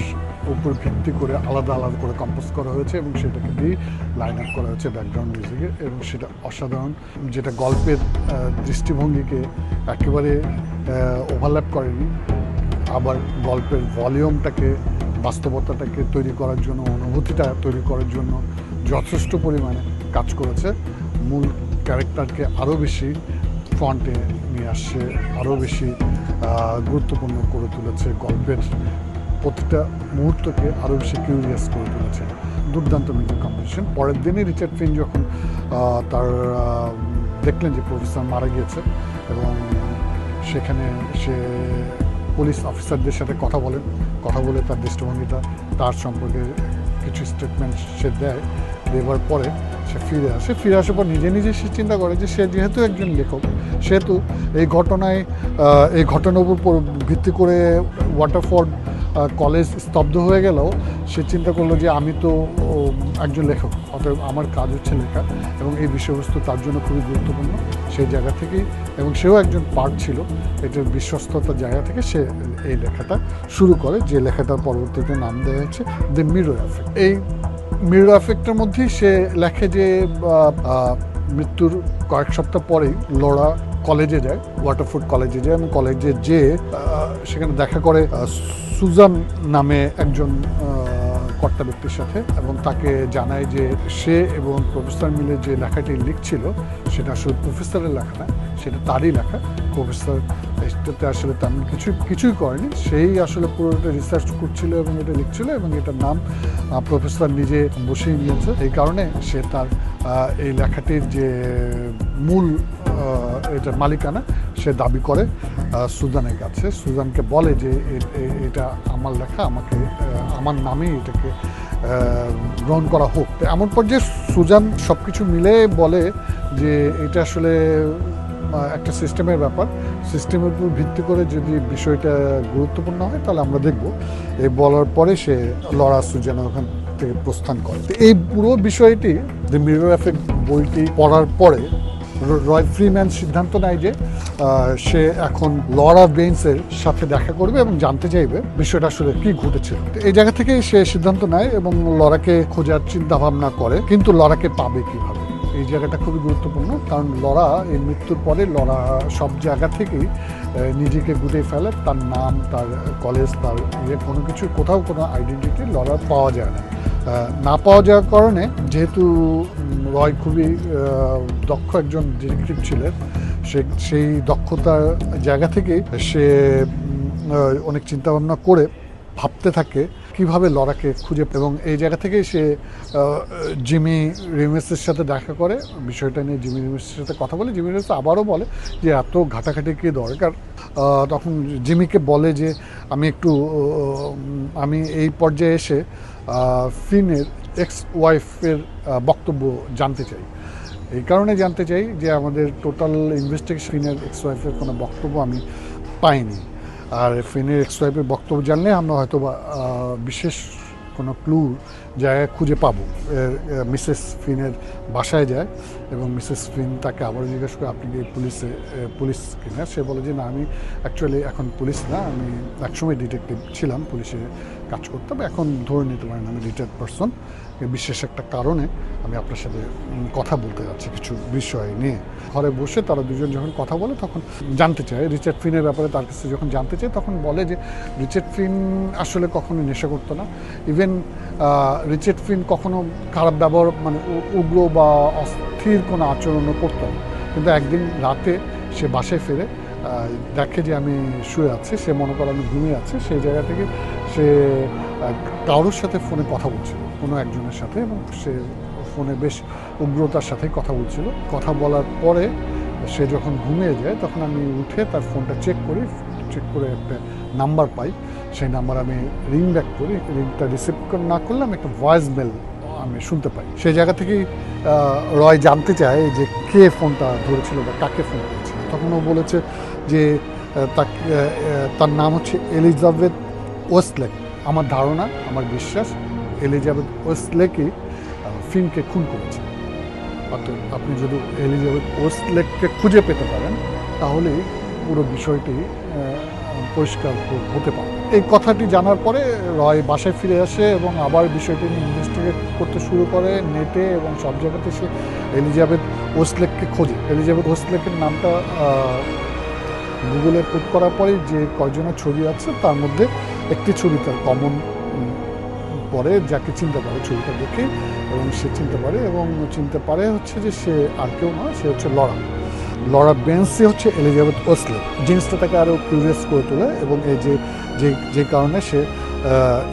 উপর ভিত্তি করে আলাদা আলাদা করে কম্পোজ করা হয়েছে এবং সেটাকে দিয়ে লাইন আপ করা হয়েছে ব্যাকগ্রাউন্ড মিউজিকে, এবং সেটা অসাধারণ, যেটা গল্পের দৃষ্টিভঙ্গিকে একেবারে ওভারল্যাপ করেনি, আবার গল্পের ভলিউমটাকে, বাস্তবতাটাকে তৈরি করার জন্য, অনুভূতিটা তৈরি করার জন্য যথেষ্ট পরিমাণে কাজ করেছে। মূল ক্যারেক্টারকে আরও বেশি ফ্রন্টে নিয়ে আসছে, আরও বেশি গুরুত্বপূর্ণ করে তুলেছে, গল্পের প্রতিটা মুহূর্তকে আরও বেশি কিউরিয়াস করে তুলেছে। দুর্দান্ত মিউজিক কম্পোজিশন। পরের দিনই রিচার্ড ফিন যখন তার দেখলেন যে প্রফেসর মারা গিয়েছে এবং সেখানে সে পুলিশ অফিসারদের সাথে কথা বলে তার দৃষ্টিভঙ্গিটা, তার সম্পর্কে কিছু স্টেটমেন্ট সে দেয়, দেওয়ার পরে সে ফিরে আসার পর নিজে সে চিন্তা করে যে সে যেহেতু একজন লেখক, সেহেতু এই ঘটনার উপর ভিত্তি করে ওয়াটারফোর্ড কলেজ স্তব্ধ হয়ে গেলেও সে চিন্তা করলো যে আমি তো একজন লেখক, অতএব আমার কাজ হচ্ছে লেখা এবং এই বিষয়বস্তু তার জন্য খুবই গুরুত্বপূর্ণ। সেই জায়গা থেকেই, এবং সেও একজন পার্ট ছিল, এটার বিশ্বস্ততার জায়গা থেকে সে এই লেখাটা শুরু করে, যে লেখাটার পরবর্তীতে নাম দেওয়া হচ্ছে দ্য মিরর এফেক্ট। এই মিরর এফেক্টের মধ্যেই সে লেখে যে মৃত্যুর কয়েক সপ্তাহ পরেই লরা কলেজে যায়, ওয়াটারফোর্ড কলেজে যায় এবং কলেজে যেয়ে সেখানে দেখা করে সুজান নামে একজন কর্তা ব্যক্তির সাথে, এবং তাকে জানায় যে সে এবং প্রফেসর মিলে যে লেখাটি লিখছিল সেটা আসলে প্রফেসরের লেখা না, সেটা তারই লেখা। প্রফেসর এটাতে আসলে তেমন কিছুই করেনি, সেই আসলে পুরোটা রিসার্চ করছিল এবং এটা লিখছিল, এবং এটার নাম প্রফেসর নিজে বসিয়ে নিয়েছে। এই কারণে সে তার এই লেখাটির যে মূল এটার মালিকানা সে দাবি করে সুজানের কাছে। সুজানকে বলে যে এটা আমার লেখা, আমার নামেই এটাকে গ্রহণ করা হোক। এমন পর্যায়ে সুজান সব কিছু মিলে বলে যে এটা আসলে একটা সিস্টেমের ব্যাপার, সিস্টেমের উপর ভিত্তি করে যদি বিষয়টা গুরুত্বপূর্ণ হয় তাহলে আমরা দেখব। এই বলার পরে সে লরা সুজান ওখান থেকে প্রস্থান করে। এই পুরো বিষয়টি দ্য মিরর এফেক্ট বইটি পড়ার পরে রয় ফ্রিম্যান সিদ্ধান্ত নেয় যে সে এখন লরা বেইন্সের সাথে দেখা করবে এবং জানতে চাইবে বিষয়টা আসলে কি ঘটেছিল। এই জায়গা থেকে সে সিদ্ধান্ত নেয় এবং লরাকে খোঁজার চিন্তা ভাবনা করে, কিন্তু লরাকে পাবে কিভাবে, এই জায়গাটা খুবই গুরুত্বপূর্ণ। কারণ লরা এই মৃত্যুর পরে লরা সব জায়গা থেকেই নিজেকে গুটিয়ে ফেলে, তার নাম, তার কলেজ, তার কোনো কিছু, কোথাও কোনো আইডেন্টিটি লরা পাওয়া যায় না পাওয়া যাওয়ার কারণে, যেহেতু রয় খুবই দক্ষ একজন ডিটেকটিভ ছিলেন, সেই দক্ষতার জায়গা থেকেই সে অনেক চিন্তাভাবনা করে ভাবতে থাকে কিভাবে লরাকে খুঁজে, এবং এই জায়গা থেকেই সে জিমি রিমেসের সাথে দেখা করে, বিষয়টা নিয়ে জিমি রিমেসের সাথে কথা বলে। জিমি রিমেস আবারও বলে যে এত ঘাটাঘাটি কি দরকার। তখন জিমিকে বলে যে আমি এই পর্যায়ে এসে ফিনের এক্স ওয়াইফের বক্তব্য জানতে চাই। এই কারণে জানতে চাই যে আমাদের টোটাল ইনভেস্টিগেশন ফিনের এক্স ওয়াইফের কোনো বক্তব্য আমি পাইনি, আর ফিনের এক্স ওয়াইফের বক্তব্য জানলে আমরা হয়তো বিশেষ কোনো ক্লু জায়গায় খুঁজে পাবো। মিসেস ফিনের বাসায় যায় এবং মিসেস ফিন তাকে আবারও জিজ্ঞেস করে আপনি কি পুলিশ কিনা। সে বলে যে না, আমি অ্যাকচুয়ালি এখন পুলিশ না, আমি একসময় ডিটেকটিভ ছিলাম, পুলিশে কাজ করতাম, এখন ধরে নিতে পারেন আমি রিটায়ার্ড পারসন। বিশেষ একটা কারণে আমি আপনার সাথে কথা বলতে যাচ্ছি কিছু বিষয় নিয়ে। ঘরে বসে তারা দুজন যখন কথা বলে তখন জানতে চায় রিচার্ড ফিনের ব্যাপারে, তার কাছে যখন জানতে চায় তখন বলে যে রিচার্ড ফিন আসলে কখনো নেশা করতো না। ইভেন রিচার্ড ফিন কখনো খারাপ ব্যবহার মানে উগ্র বা অস্থির কোনো আচরণও করতো না। কিন্তু একদিন রাতে সে বাসায় ফেরে দেখে যে আমি শুয়ে আছি, সে মনে করে আমি ঘুমিয়ে আছি, সেই জায়গা থেকে সে কারোর সাথে ফোনে কথা বলছিল, কোনো একজনের সাথে, এবং সে ফোনে বেশ উগ্রতার সাথে কথা বলছিল। কথা বলার পরে সে যখন ঘুমিয়ে যায় তখন আমি উঠে তার ফোনটা চেক করে একটা নাম্বার পাই। সেই নাম্বার আমি রিং ব্যাক করি, রিংটা রিসিভ না করলে আমি একটা ভয়েস মেল আমি শুনতে পাই। সেই জায়গা থেকেই রয় জানতে চায় যে কে ফোনটা ধরেছিল বা কাকে ফোন করেছিল। তখন ও বলেছে যে তার নাম হচ্ছে এলিজাবেথ ওয়েস্টলেক। আমার ধারণা, আমার বিশ্বাস এলিজাবেথ ওয়েস্টলেকই ফিনকে খুন করেছে। অর্থাৎ আপনি যদি এলিজাবেথ ওয়েস্টলেককে খুঁজে পেতে পারেন তাহলে পুরো বিষয়টি পরিষ্কার হতে পারে। এই কথাটি জানার পরে রয় বাসায় ফিরে আসে এবং আবার বিষয়টি নিয়ে ইনভেস্টিগেট করতে শুরু করে নেটে এবং সব জায়গাতে। সে এলিজাবেথ ওয়েস্টলেককে খোঁজে। এলিজাবেথ ওয়েস্টলেকের নামটা গুগলে পুট করার পরে যে কয়জনের ছবি আছে তার মধ্যে একটি ছবি তার কমন পরে, যাকে চিনতে পারে ছবিটা দেখে, এবং সে চিনতে পারে হচ্ছে যে সে আর কেউ নয়, সে হচ্ছে লরা বেন্সি হচ্ছে এলিজাবেথ ওয়েস্টলেক। জিনিসটা তাকে আরও কিউরিয়াস করে তোলে এবং এই যে কারণে সে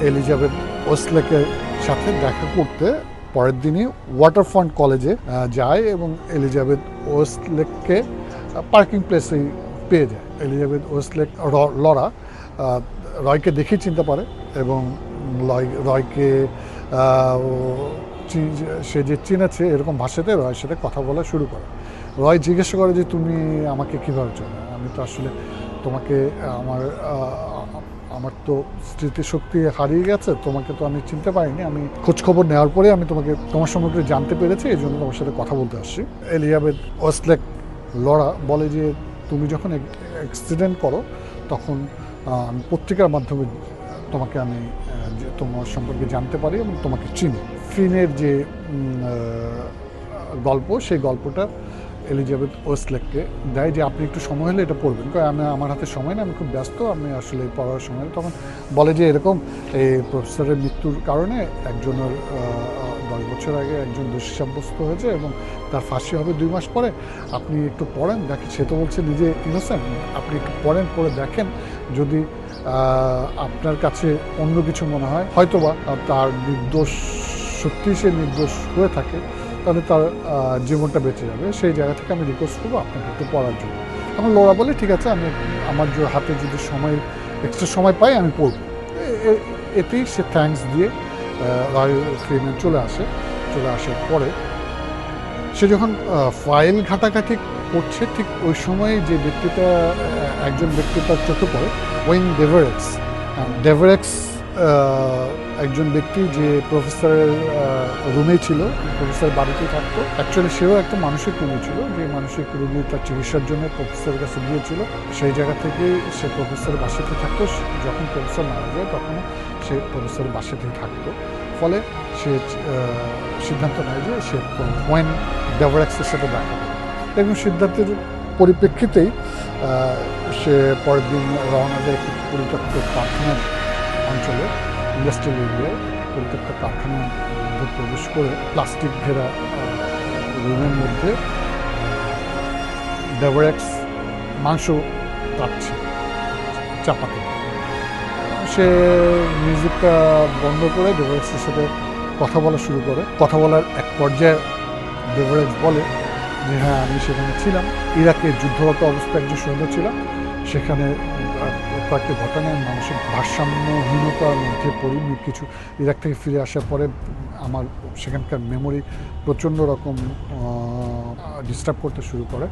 এলিজাবেথ ওয়েস্টলেকের সাথে দেখা করতে পরের দিনই ওয়াটারফ্রন্ট কলেজে যায় এবং এলিজাবেথ ওয়েস্টলেককে পার্কিং প্লেসেই পেয়ে যায়। এলিজাবেথ ওয়েস্টলেক লরা রয়কে দেখেই চিনতে পারে এবং রয়কে সে যে চিনেছে এরকম ভাষাতে রয়ের সাথে কথা বলা শুরু করে। রয় জিজ্ঞাসা করে যে তুমি আমাকে কীভাবে চেনো? আমি তো আসলে তোমাকে আমার তো স্মৃতিশক্তি হারিয়ে গেছে, তোমাকে তো আমি চিনতে পারিনি। আমি খোঁজখবর নেওয়ার পরে আমি তোমার সম্পর্কে জানতে পেরেছি, এই জন্য তোমার সাথে কথা বলতে আসছি। এলিজাবেথ ওয়েস্টলেক লরা বলে যে তুমি যখন অ্যাক্সিডেন্ট করো তখন আমি পত্রিকার মাধ্যমে আমি তোমার সম্পর্কে জানতে পারি এবং তোমাকে চিনি। ফিনের যে গল্প, সেই গল্পটা এলিজাবেথ ওয়েস্টলেককে দেয় যে আপনি একটু সময় হলে এটা পড়বেন। আমার হাতে সময় না, আমি খুব ব্যস্ত, আমি আসলে পড়ার সময়। তখন বলে যে এরকম এই প্রফেসরের মৃত্যুর কারণে একজনের 10 বছর আগে একজন দোষী সাব্যস্ত হয়েছে এবং তার ফাঁসি হবে 2 মাস পরে। আপনি একটু পড়েন, দেখেন। সে তো বলছে নিজে ইনোসেন্ট, আপনি একটু পড়ে দেখেন, যদি আপনার কাছে অন্য কিছু মনে হয়, হয়তোবা তার সত্যিই সে নির্দোষ হয়ে থাকে, তাহলে তার জীবনটা বেঁচে যাবে। সেই জায়গা থেকে আমি রিকোয়েস্ট করবো আপনাকে একটু পড়ার জন্য। আমার লরা বলে ঠিক আছে, আমার হাতে যদি এক্সট্রা সময় পাই আমি পড়ব। এতেই সে থ্যাঙ্কস দিয়ে রয় ফ্রিম্যান চলে আসার পরে সে যখন ফাইল ঘাটাঘাটি করছে, ঠিক ওই সময় যে একজন ব্যক্তি তার চোখে পড়ে, ওয়েন ডেভারেক্স একজন ব্যক্তি যে প্রফেসরের রুমেই ছিল, প্রফেসরের বাড়িতেই থাকতো। অ্যাকচুয়ালি সেও একটা মানসিক রোগী ছিল, যে মানসিক রোগী তার চিকিৎসার জন্য প্রফেসরের কাছে গিয়েছিল। সেই জায়গা থেকে সে প্রফেসরের বাসাতেই থাকতো। যখন প্রফেসর মারা যায় তখন সে প্রফেসরের বাসাতেই থাকতো। ফলে সে সিদ্ধান্ত নেয় যে সে ওয়েন ডেভারেক্সের সাথে দেখা করে এবং সিদ্ধান্তের পরিপ্রেক্ষিতেই সে পরের দিন রওনা দেয় একটি পরিত্যক্ত কারখানার অঞ্চলে, ইন্ডাস্ট্রিয়াল এরিয়ায়। পরিত্যক্ত কারখানার মধ্যে প্রবেশ করে প্লাস্টিক ঘেরা রুমের মধ্যে ডেভারেক্স মাংস কাটছে চাপাতে। সে মিউজিকটা বন্ধ করে ডেভারেক্সের সাথে কথা বলা শুরু করে। কথা বলার এক পর্যায়ে ডেভারেক্স বলে যে হ্যাঁ, আমি সেখানে ছিলাম, ইরাকে যুদ্ধরত অবস্থায় একজন সৈন্য ছিলাম। সেখানে কয়েকটি ঘটনায় মানসিক ভারসাম্যহীনতার মধ্যে পড়ি। কিছু ইরাক থেকে ফিরে আসার পরে আমার সেখানকার মেমোরি প্রচণ্ড রকম ডিস্টার্ব করতে শুরু করে।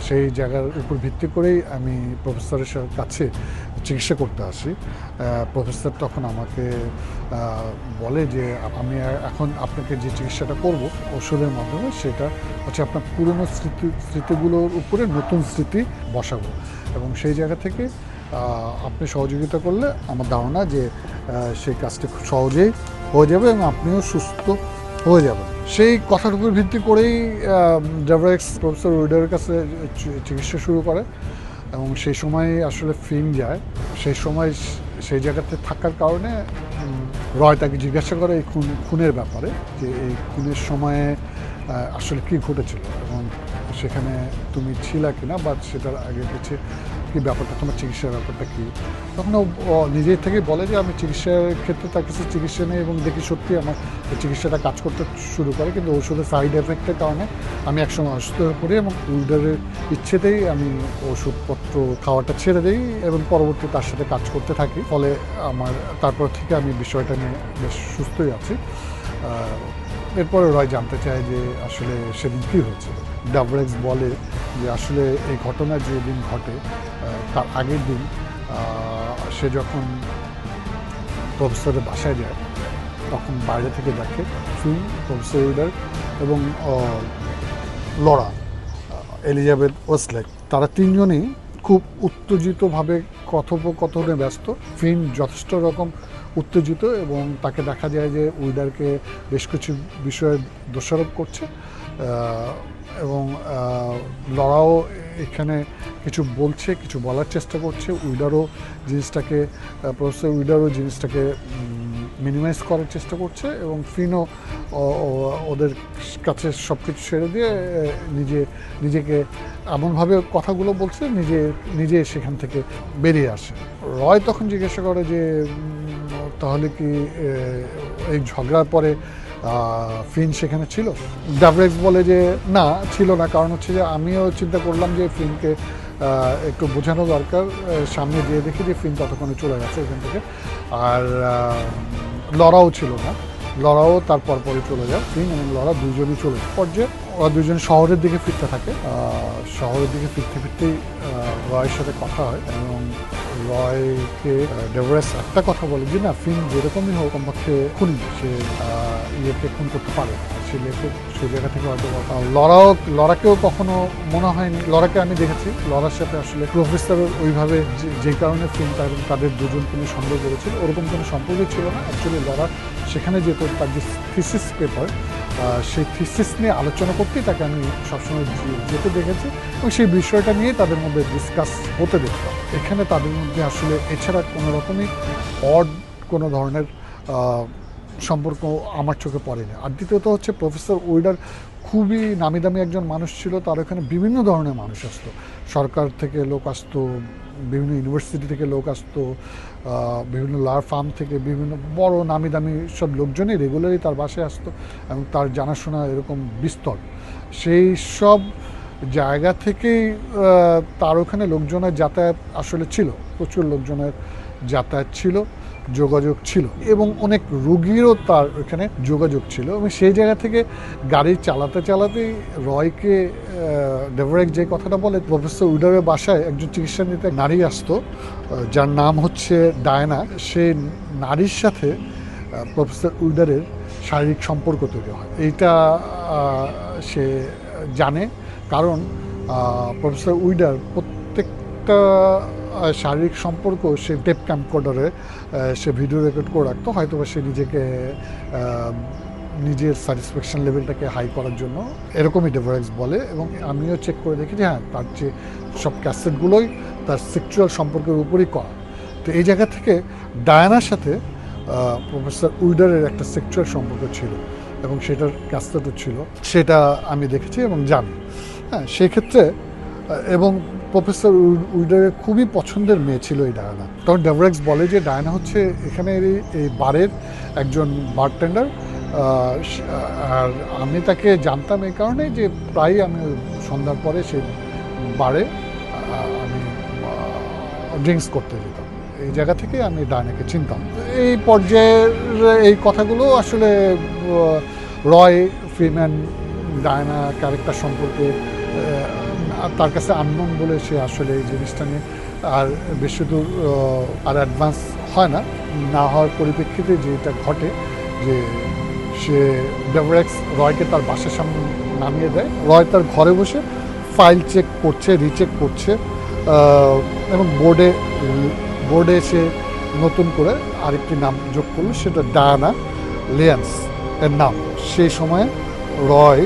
সেই জায়গার উপর ভিত্তি করেই আমি প্রফেসরের কাছে চিকিৎসা করতে আসি। প্রফেসর তখন আমাকে বলে যে আমি এখন আপনাকে যে চিকিৎসাটা করব ওষুধের মাধ্যমে, সেটা হচ্ছে আপনার পুরনো স্মৃতিগুলোর উপরে নতুন স্মৃতি বসাবো, এবং সেই জায়গা থেকে আপনি সহযোগিতা করলে আমার ধারণা যে সেই কাজটা খুব সহজেই হয়ে যাবে এবং আপনিও সুস্থ হয়ে যাবেন। সেই কথার উপর ভিত্তি করেই ডেভরেক্স প্রফেসর উইডারের কাছে চিকিৎসা শুরু করে, এবং সেই সময় আসলে ফিন যায়। সেই সময় সেই জায়গাতে থাকার কারণে রয় তাকে জিজ্ঞাসা করে এই খুনের ব্যাপারে, যে এই খুনের সময়ে আসলে কী ঘটেছিল এবং সেখানে তুমি ছিলা কিনা, বা সেটার আগে পিছিয়ে কী ব্যাপারটা, তোমার চিকিৎসার ব্যাপারটা কী। তখন ও নিজের থেকে বলে যে আমি চিকিৎসার ক্ষেত্রে তার কিছু চিকিৎসা নেই, এবং দেখি সত্যি আমার চিকিৎসাটা কাজ করতে শুরু করে, কিন্তু ওষুধের সাইড এফেক্টের কারণে আমি একসময় অসুস্থ হয়ে পড়ি, এবং উইডারের ইচ্ছেতেই আমি ওষুধপত্র খাওয়াটা ছেড়ে দিই এবং পরবর্তী তার সাথে কাজ করতে থাকি। ফলে আমার তারপর থেকে আমি বিষয়টা নিয়ে বেশ সুস্থই আছি। এরপরে রয় জানতে চায় যে আসলে সেদিন কী হয়েছে। ডেভরেক্স বলে যে আসলে এই ঘটনা যেদিন ঘটে তার আগের দিন সে যখন প্রফেসরের বাসায় যায়, তখন বাইরে থেকে দেখে ফিন, প্রফেসর উইডার এবং লরা এলিজাবেথ ওয়েস্টলেক, তারা তিনজনই খুব উত্তেজিতভাবে কথোপকথনে ব্যস্ত। ফিন যথেষ্ট রকম উত্তেজিত, এবং তাকে দেখা যায় যে উইডারকে বেশ কিছু বিষয়ে দোষারোপ করছে, এবং লরাও এখানে কিছু বলছে, কিছু বলার চেষ্টা করছে। প্রফেসর উইডারও জিনিসটাকে মিনিমাইজ করার চেষ্টা করছে, এবং ফিনও ওদের কাছে সব কিছু ছেড়ে দিয়ে নিজেকে এমনভাবে কথাগুলো বলছে নিজে সেখান থেকে বেরিয়ে আসে। রয় তখন জিজ্ঞাসা করে যে তাহলে কি এই ঝগড়ার পরে ফিন সেখানে ছিল? ডেভরেক্স বলে যে না, ছিল না, কারণ হচ্ছে যে আমিও চিন্তা করলাম যে ফিনকে একটু বোঝানো দরকার। সামনে যেয়ে দেখি যে ফিন ততক্ষণে চলে গেছে এখান থেকে, আর লরাও ছিল না। লরাও তারপর পরে চলে যায়। ফিন এবং লরা দুজনই চলে পর্যায়ে ওরা দুজন শহরের দিকে ফিরতে থাকে। শহরের দিকে ফিরতেই রয়ের সাথে কথা হয়, এবং রয়কে ডেভরেক্স একটা কথা বলে যে না, ফিন যেরকমই হোক কমপক্ষে খুনি, সে ইয়েকে খুন করতে পারে না। সে জায়গা থেকে হয়তো লরাকেও কখনো মনে হয়নি। লরাকে আমি দেখেছি, লরার সাথে আসলে প্রফেসরের ওইভাবে যে কারণে ফিন তাদের দুজনকে নিয়ে সন্দেহ করেছিল, ওরকম কোনো সম্পর্কই ছিল না। অ্যাকচুয়ালি লরা সেখানে যেত, তার যে থিসিস পেপার, সেই থিসিস নিয়ে আলোচনা করতেই তাকে আমি সবসময় যেতে দেখেছি, এবং সেই বিষয়টা নিয়ে তাদের মধ্যে ডিসকাস হতে দেখতাম। এখানে তাদের মধ্যে আসলে এছাড়া কোনো রকমই অড কোনো ধরনের সম্পর্ক আমার চোখে পড়েনি। আর দ্বিতীয়ত হচ্ছে প্রফেসর উইডার খুবই নামি দামি একজন মানুষ ছিল। তার এখানে বিভিন্ন ধরনের মানুষ আসতো, সরকার থেকে লোক আসতো, বিভিন্ন ইউনিভার্সিটি থেকে লোক আসতো, বিভিন্ন লার ফার্ম থেকে বিভিন্ন বড় নামি দামি সব লোকজনই রেগুলারই তার বাসায় আসতো, এবং তার জানাশোনা এরকম বিস্তর। সেই সব জায়গা থেকেই তার ওখানে লোকজনের যাতায়াত আসলে ছিল, প্রচুর লোকজনের যাতায়াত ছিল, যোগাযোগ ছিল, এবং অনেক রুগীরও তার ওখানে যোগাযোগ ছিল। এবং সেই জায়গা থেকে গাড়ি চালাতেই রয়কে ডেভরেক্স যে কথাটা বলে, প্রফেসর উইডারের বাসায় একজন চিকিৎসা নিতে নারী আসতো, যার নাম হচ্ছে ডায়না। সেই নারীর সাথে প্রফেসর উইডারের শারীরিক সম্পর্ক তৈরি হয়। এইটা সে জানে, কারণ প্রফেসর উইডার প্রত্যেকটা শারীরিক সম্পর্ক সে টেপ ক্যামকর্ডারে সে ভিডিও রেকর্ড করে রাখতো, হয়তো সে নিজের স্যাটিসফ্যাকশন লেভেলটাকে হাই করার জন্য, এরকমই ডেভরেক্স বলে। এবং আমিও চেক করে দেখি যে হ্যাঁ, তার যে সব ক্যাসেটগুলোই তার সেক্সুয়াল সম্পর্কের উপরই করা। তো এই জায়গা থেকে ডায়ানার সাথে প্রফেসর উইডারের একটা সেক্সুয়াল সম্পর্ক ছিল, এবং সেটার ক্যাসেটও ছিল, সেটা আমি দেখেছি এবং জানি। হ্যাঁ, সেক্ষেত্রে এবং প্রফেসর উইডারের খুবই পছন্দের মেয়ে ছিল এই ডায়ানা। তখন ডেভরেক্স বলে যে ডায়ানা হচ্ছে এখানে এই বারের একজন বারটেন্ডার, আর আমি তাকে জানতাম এই কারণে যে প্রায়ই আমি সন্ধ্যার পরে সেই বারে আমি ড্রিঙ্কস করতে যেতাম। এই জায়গা থেকে আমি ডায়ানাকে চিনতাম। এই পর্যায়ের এই কথাগুলো আসলে রয় ফ্রিম্যান ডায়ানা ক্যারেক্টার সম্পর্কে তার কাছে আননোন বলে সে আসলে এই জিনিসটা নিয়ে আর বেশি দূর আর অ্যাডভান্স হয় না, না হওয়ার পরিপ্রেক্ষিতে যেটা ঘটে যে সে ডেভরেক্স রয়কে তার বাসার সামনে নামিয়ে দেয়। রয় তার ঘরে বসে ফাইল চেক করছে, রিচেক করছে এবং বোর্ডে সে নতুন করে আরেকটি নাম যোগ করলো, সেটা ডায়ানা লিয়েন্স এর নাম। সেই সময় রয়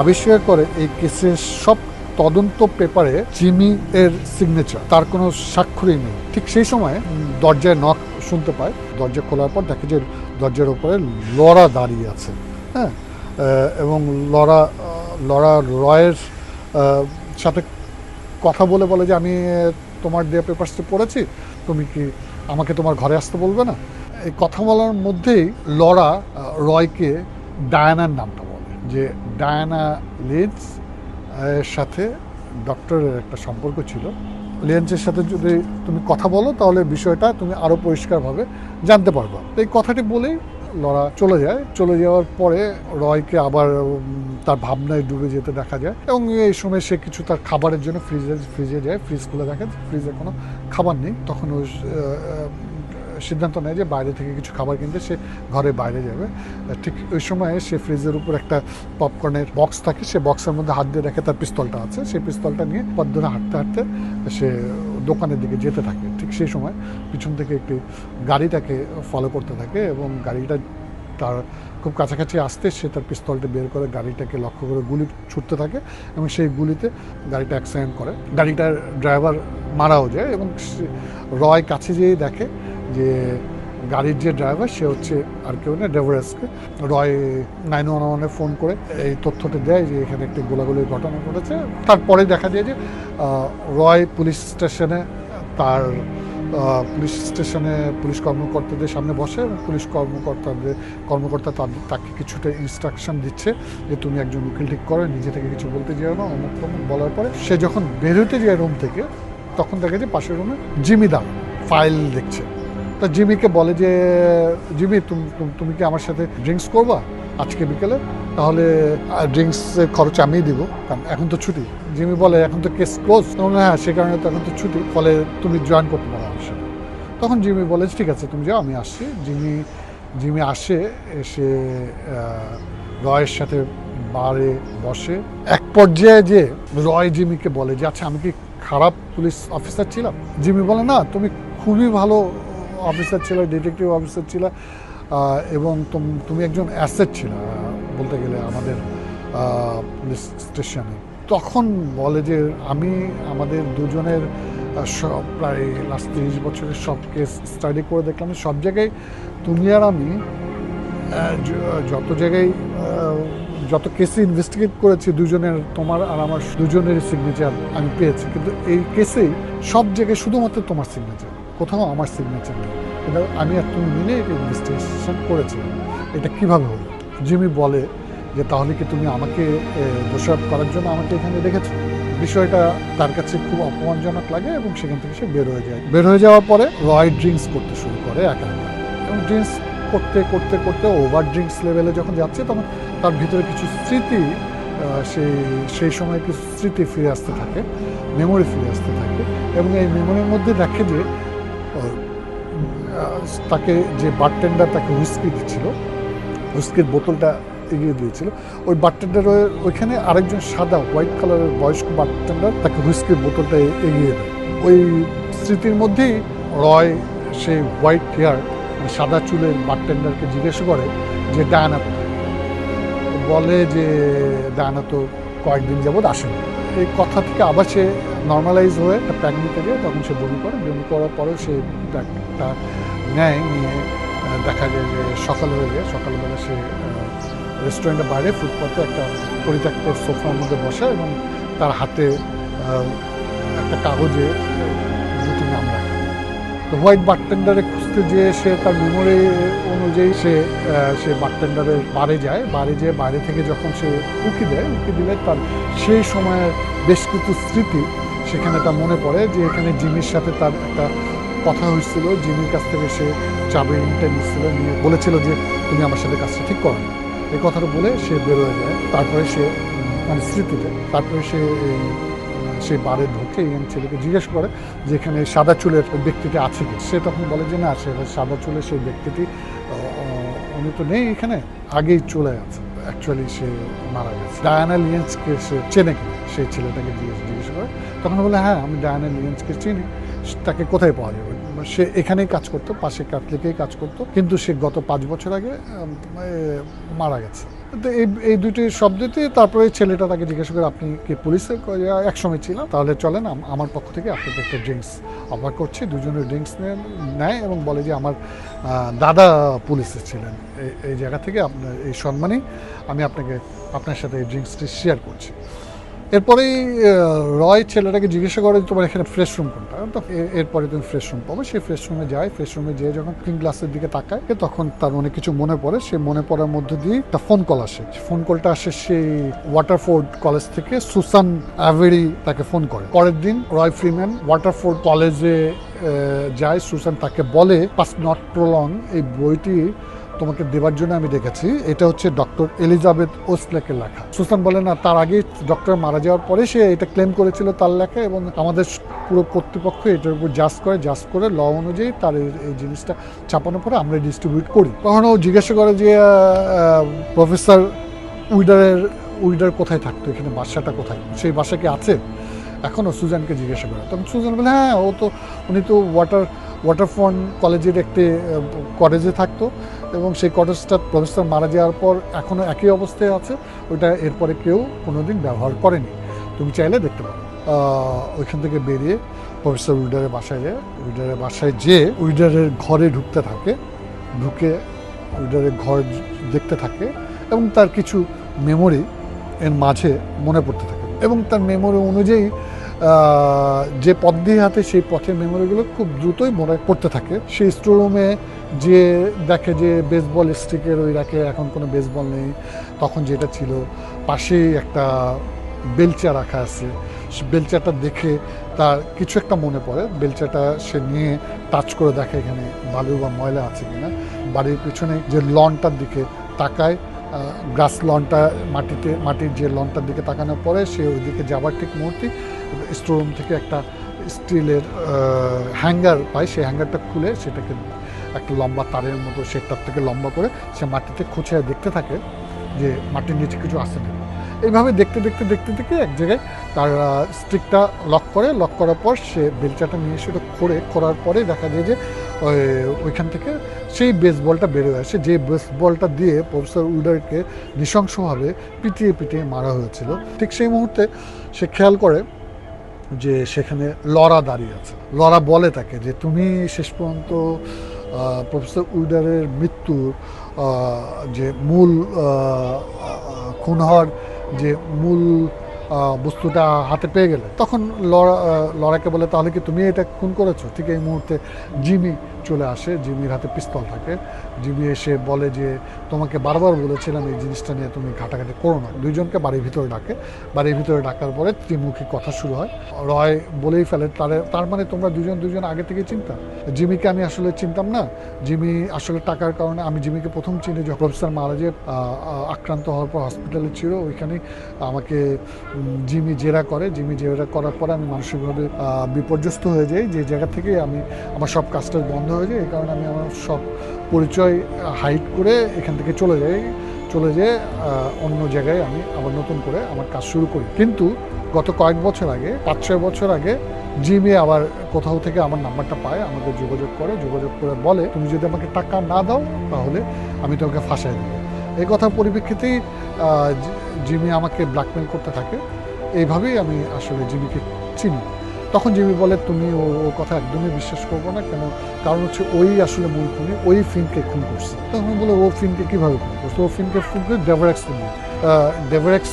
আবিষ্কার করে এই কেসের সব তদন্ত পেপারে জিমি এর সিগনেচার, তার কোনো স্বাক্ষরই নেই। ঠিক সেই সময় দরজায় নক শুনতে পায়। দরজা খোলার পর দেখে যে দরজার উপরে লরা দাঁড়িয়ে আছে। হ্যাঁ, এবং লরা রয়ের সাথে কথা বলে যে আমি তোমার দেওয়া পেপারসটি পড়েছি, তুমি কি আমাকে তোমার ঘরে আসতে বলবে না? এই কথা বলার মধ্যেই লরা রয়কে ডায়ানার নামটা বলে, যে ডায়ানা লিন্স এর সাথে ডক্টরের একটা সম্পর্ক ছিল। লিয়েন্সের সাথে যদি তুমি কথা বলো তাহলে বিষয়টা তুমি আরও পরিষ্কারভাবে জানতে পারবে। এই কথাটি বলেই লরা চলে যাওয়ার পরে রয়কে আবার তার ভাবনায় ডুবে যেতে দেখা যায় এবং এই সময় সে কিছু তার খাবারের জন্য ফ্রিজে যায়। ফ্রিজ খুলে দেখে ফ্রিজে কোনো খাবার নেই। তখন ওই সিদ্ধান্ত নেয় যে বাইরে থেকে কিছু খাবার কিনতে সে ঘরের বাইরে যাবে। ঠিক ওই সময় সে ফ্রিজের উপর একটা পপকর্নের বক্স থাকে, সে বক্সের মধ্যে হাত দিয়ে দেখে তার পিস্তলটা আছে। সেই পিস্তলটা নিয়ে পথ ধরে হাঁটতে সে দোকানের দিকে যেতে থাকে। ঠিক সেই সময় পিছন থেকে একটি গাড়ি তাকে ফলো করতে থাকে এবং গাড়িটা তার খুব কাছাকাছি আসতে সে তার পিস্তলটা বের করে গাড়িটাকে লক্ষ্য করে গুলি ছুটতে থাকে এবং সেই গুলিতে গাড়িটা অ্যাক্সিডেন্ট করে। গাড়িটার ড্রাইভার মারাও যায় এবং রয় কাছে যেয়ে দেখে যে গাড়ির যে ড্রাইভার সে হচ্ছে আর কেউ না, ডেভারেসকে। রয় 911-এ ফোন করে এই তথ্যটা দেয় যে এখানে একটি গোলাগুলির ঘটনা ঘটেছে। তারপরে দেখা যায় যে রয় পুলিশ স্টেশনে পুলিশ কর্মকর্তাদের সামনে বসে এবং পুলিশ কর্মকর্তা তাকে কিছুটা ইনস্ট্রাকশন দিচ্ছে যে তুমি একজন উকিল ঠিক করো, নিজে থেকে কিছু বলতে যেও না, অমুক তমুক বলার পরে সে যখন বেরোতে যায় রুম থেকে তখন দেখে যে পাশের রুমে জিমি ফাইল দেখছে। তা জিমিকে বলে যে জিমি তুমি কি আমার সাথে ড্রিঙ্কস করবা আজকে বিকেলে? তাহলে ড্রিঙ্কসের খরচ আমিই দিব, কারণ এখন তো ছুটি। জিমি বলে এখন তো কেস ক্লোজ। হ্যাঁ, সে কারণে তো এখন তো ছুটি, ফলে তুমি জয়েন করতে পারো আমার সাথে। তখন জিমি বলে ঠিক আছে তুমি যাও, আমি আসছি। জিমি আসে, এসে রয়ের সাথে বারে বসে। এক পর্যায়ে যে রয় জিমিকে বলে যে আচ্ছা আমি কি খারাপ পুলিশ অফিসার ছিলাম? জিমি বলে না, তুমি খুবই ভালো অফিসার ছিল, ডিটেকটিভ অফিসার ছিল এবং তুমি একজন অ্যাসেট ছিল বলতে গেলে আমাদের পুলিশ স্টেশনে। তখন বলে যে আমি আমাদের দুজনের প্রায় লাস্ট 30 বছরের সব কেস স্টাডি করে দেখলাম, সব জায়গায় তুমি আর আমি যত কেসে ইনভেস্টিগেট করেছি দুজনের, তোমার আর আমার দুজনের সিগনেচার আমি পেয়েছি, কিন্তু এই কেসেই সব জায়গায় শুধুমাত্র তোমার সিগনেচার, কোথাও আমার সিগনেচার নেই। কিন্তু আমি আর তুমি মিলে এটা ইনভেস্টিগেশন করেছিলাম, এটা কীভাবে হলো? জিমি বলে যে তাহলে কি তুমি আমাকে দোষারোপ করার জন্য আমাকে এখানে রেখেছো? বিষয়টা তার কাছে খুব অপমানজনক লাগে এবং সেখান থেকে সে বের হয়ে যাওয়ার পরে রয় ড্রিঙ্কস করতে শুরু করে একা এবং ড্রিঙ্কস করতে ওভার ড্রিঙ্কস লেভেলে যখন যাচ্ছে তখন তার ভিতরে কিছু স্মৃতি, সেই সময় কিছু স্মৃতি ফিরে আসতে থাকে, মেমোরি ফিরে আসতে থাকে এবং এই মেমোরির মধ্যে দেখে যে তাকে যে বারটেন্ডার তাকে হুইস্কি দিচ্ছিল, হুইস্কির বোতলটা এগিয়ে দিয়েছিল, ওই বারটেন্ডার ওইখানে আরেকজন সাদা হোয়াইট কালারের বয়স্ক বারটেন্ডার তাকে হুইস্কির বোতলটা এগিয়ে দেয়। ওই স্মৃতির মধ্যেই রয় সেই হোয়াইট হেয়ার সাদা চুলের বারটেন্ডারকে জিজ্ঞেস করে যে ডায়ানা বলে যে ডায়ানা তো কয়েকদিন যাবৎ আসেনি। এই কথা থেকে আবার সে নর্মালাইজ হয়ে একটা প্যাক নিতে যায়, তখন সে বমি করার পরেও সে প্যাকটা নিয়ে দেখা যায় যে সকাল হয়ে যায়। সকালবেলা সে রেস্টুরেন্টের বাইরে ফুটপাথে একটা পরিত্যক্ত সোফার মধ্যে বসে এবং তার হাতে একটা কাগজে দুটি নাম রাখে। তো হোয়াইট বারটেন্ডারে খুঁজতে যেয়ে সে তার মেমোরি অনুযায়ী সে বারটেন্ডারের বারে যায়। বাইরে থেকে যখন সে উকি দিলে তার সেই সময়ের বেশ কিছু স্মৃতি সেখানে তার মনে পড়ে যে এখানে জিমির সাথে তার একটা কথা হয়েছিল। জিমির কাছ থেকে সে চাবিটা নিয়ে বলেছিল যে তুমি আমার সাথে কাজটা ঠিক করো না। এই কথাটা বলে সে বেরোয় যায়। তারপরে সে স্মৃতিতে তারপরে সে সেই বারে ঢুকে ইয়াং ছেলেকে জিজ্ঞেস করে যে এখানে সাদা চুলের ব্যক্তিটি আছে কি। সে তখন বলে যে না, সে সাদা চুলের সেই ব্যক্তিটি উনি তো নেই এখানে, আগেই চলে আছে, অ্যাকচুয়ালি সে মারা গেছে। ডায়ানা লিয়েন্সকে সে চেনে কিনা সেই ছেলেটাকে জিজ্ঞেস করে। তখন বলে হ্যাঁ, আমি ডায়ানা লিয়েন্সকে চিনি, তাকে কোথায় পাওয়া যাবে। সে এখানেই কাজ করতো, পাশে ক্যাথলিকেই কাজ করতো, কিন্তু সে গত 5 বছর আগে মারা গেছে। তো এই দুটি শব্দতে তারপরে ছেলেটা তাকে জিজ্ঞাসা করে আপনি কি পুলিশের? একসময় ছিলাম, তাহলে চলেন আমার পক্ষ থেকে আপনাকে একটা ড্রিঙ্কস অফার করছি। দুজনের ড্রিঙ্কস নেয় এবং বলে যে আমার দাদা পুলিশে ছিলেন, এই জায়গা থেকে আপনার এই সম্মানই আমি আপনার সাথে এই ড্রিঙ্কসটি শেয়ার করছি। এরপরেই রয় ছেলেটাকে জিজ্ঞাসা করে তোমার এখানে ফ্রেশ রুম কোনটা। তো এরপরে তুমি ফ্রেশ রুম পাবো। সেই ফ্রেশ রুমে যায়, ফ্রেশ রুমে যেয়ে যখন কুকিং গ্লাসের দিকে তাকায় তখন তার অনেক কিছু মনে পড়ে। সে মনে পড়ার মধ্য দিয়ে একটা ফোন কল আসে। ফোন কলটা আসে সেই ওয়াটারফোর্ড কলেজ থেকে, সুসান অ্যাভেরি তাকে ফোন করে। পরের দিন রয় ফ্রিম্যান ওয়াটারফোর্ড কলেজে যায়। সুসান তাকে বলে পাস নট প্রলং এই বইটি তোমাকে দেবার জন্য আমি দেখেছি, এটা হচ্ছে ডক্টর এলিজাবেথ ওস্টলেকের লেখা। সুসান বলে না, তার আগে ডক্টর মারা যাওয়ার পরে সে এটা ক্লেম করেছিল তার লেখা, এবং আমাদের পুরো কর্তৃপক্ষ এটার উপর জাজ করে ল অনুযায়ী তার এই জিনিসটা ছাপানোর পরে আমরা ডিস্ট্রিবিউট করি। তখন ও জিজ্ঞাসা করে যে প্রফেসর উইডার কোথায় থাকতো, এখানে বাসাটা কোথায়, সেই বাসা কি আছে এখনও? সুজানকে জিজ্ঞাসা করে। তখন সুজান বলে হ্যাঁ, উনি তো ওয়াটারফ্রন্ট কলেজের একটি কটেজে থাকতো, এবং সেই কটেজটা প্রফেসর মারা যাওয়ার পর এখনও একই অবস্থায় আছে, ওইটা এরপরে কেউ কোনোদিন ব্যবহার করেনি, তুমি চাইলে দেখতে পারো। ওইখান থেকে বেরিয়ে প্রফেসর উইডারের বাসায় যেয়ে উইডারের ঘরে ঢুকে উইডারের ঘর দেখতে থাকে, এবং তার কিছু মেমোরি এর মাঝে মনে পড়তে থাকে, এবং তার মেমোরি অনুযায়ী যে পথ দিয়ে হাতে সেই পথের মেমোরিগুলো খুব দ্রুতই মনে পড়তে থাকে। সেই স্টোররুমে যে দেখে যে বেসবল স্টিকের ওই রাখে এখন কোনো বেসবল নেই, তখন যেটা ছিল পাশেই একটা বেলচা রাখা আছে। বেলচাটা দেখে তার কিছু একটা মনে পড়ে। বেলচাটা সে নিয়ে টাচ করে দেখে এখানে বালু বা ময়লা আছে কিনা। বাড়ির পিছনে যে লনটার দিকে তাকায়, গ্রাস লনটা মাটির যে লনটার দিকে তাকানোর পরে সে ওইদিকে যাবার ঠিক মুহূর্তে স্টোররুম থেকে একটা স্টিলের হ্যাঙ্গার পায়। সেই হ্যাঙ্গারটা খুলে সেটাকে একটা লম্বা তারের মতো সেটার থেকে লম্বা করে সে মাটিতে খুঁচে দেখতে থাকে যে মাটির নিচে কিছু আসে না। এইভাবে দেখতে এক জায়গায় তার স্টিকটা লক করার পর সে বেলচাটা নিয়ে সেটা খোঁড়ার পরে দেখা যায় যে ওইখান থেকে সেই বেসবলটা বেরোয় আসে, যে বেসবলটা দিয়ে প্রফেসর উইডারকে নৃশংসভাবে পিটিয়ে মারা হয়েছিল। ঠিক সেই মুহূর্তে সে খেয়াল করে যে সেখানে লরা দাঁড়িয়ে আছে। লরা বলে তাকে যে তুমি শেষ পর্যন্ত প্রফেসর উইডারের মৃত্যুর যে মূল খুন হওয়ার যে মূল বস্তুটা হাতে পেয়ে গেলে। তখন লরাকে বলে তাহলে কি তুমি এটা খুন করেছো? ঠিক এই মুহূর্তে জিমি চলে আসে, জিমির হাতে পিস্তল থাকে। জিমি এসে বলে যে তোমাকে বারবার বলেছিলাম এই জিনিসটা নিয়ে তুমি ঘাটাঘাটি করো না। দুইজনকে বাড়ির ভিতরে ডাকার পরে ত্রিমুখী কথা শুরু হয়। রয় বলেই ফেলে তার মানে তোমরা দুজন আগে থেকে চিনতাম। জিমিকে আমি আসলে চিনতাম না। জিমি আসলে টাকার কারণে আমি জিমিকে প্রথম চিনি যখন প্রফেসর মারা যে আক্রান্ত হওয়ার পর হসপিটালে ছিল, ওইখানেই আমাকে জিমি জেরা করার পরে আমি মানসিকভাবে বিপর্যস্ত হয়ে যাই। যে জায়গা থেকে আমার সব কাজটা বন্ধ হয়ে যায়। এই কারণে আমি আমার সব পরিচয় হাইড করে এখান থেকে চলে যেয়ে অন্য জায়গায় আমি আবার নতুন করে আমার কাজ শুরু করি। কিন্তু গত কয়েক বছর আগে, 5-6 বছর আগে জিমি আবার কোথাও থেকে আমার নাম্বারটা পায়, আমাকে যোগাযোগ করে বলে তুমি যদি আমাকে টাকা না দাও তাহলে আমি তোমাকে ফাঁসাই দেবো। এই কথার পরিপ্রেক্ষিতেই জিমি আমাকে ব্ল্যাকমেল করতে থাকে। এইভাবেই আমি আসলে জিমিকে চিনি। তখন জিমি বলে তুমি ও কথা একদমই বিশ্বাস করবো না, কারণ হচ্ছে ওই আসলে মূল খুনি, ওই ফিনকে খুন করছে। তখন বলে ও ফিনকে কীভাবে খুন করছে? ও ফিনকে খুন করে ডেভারেক্স নিয়ে। ডেভারেক্স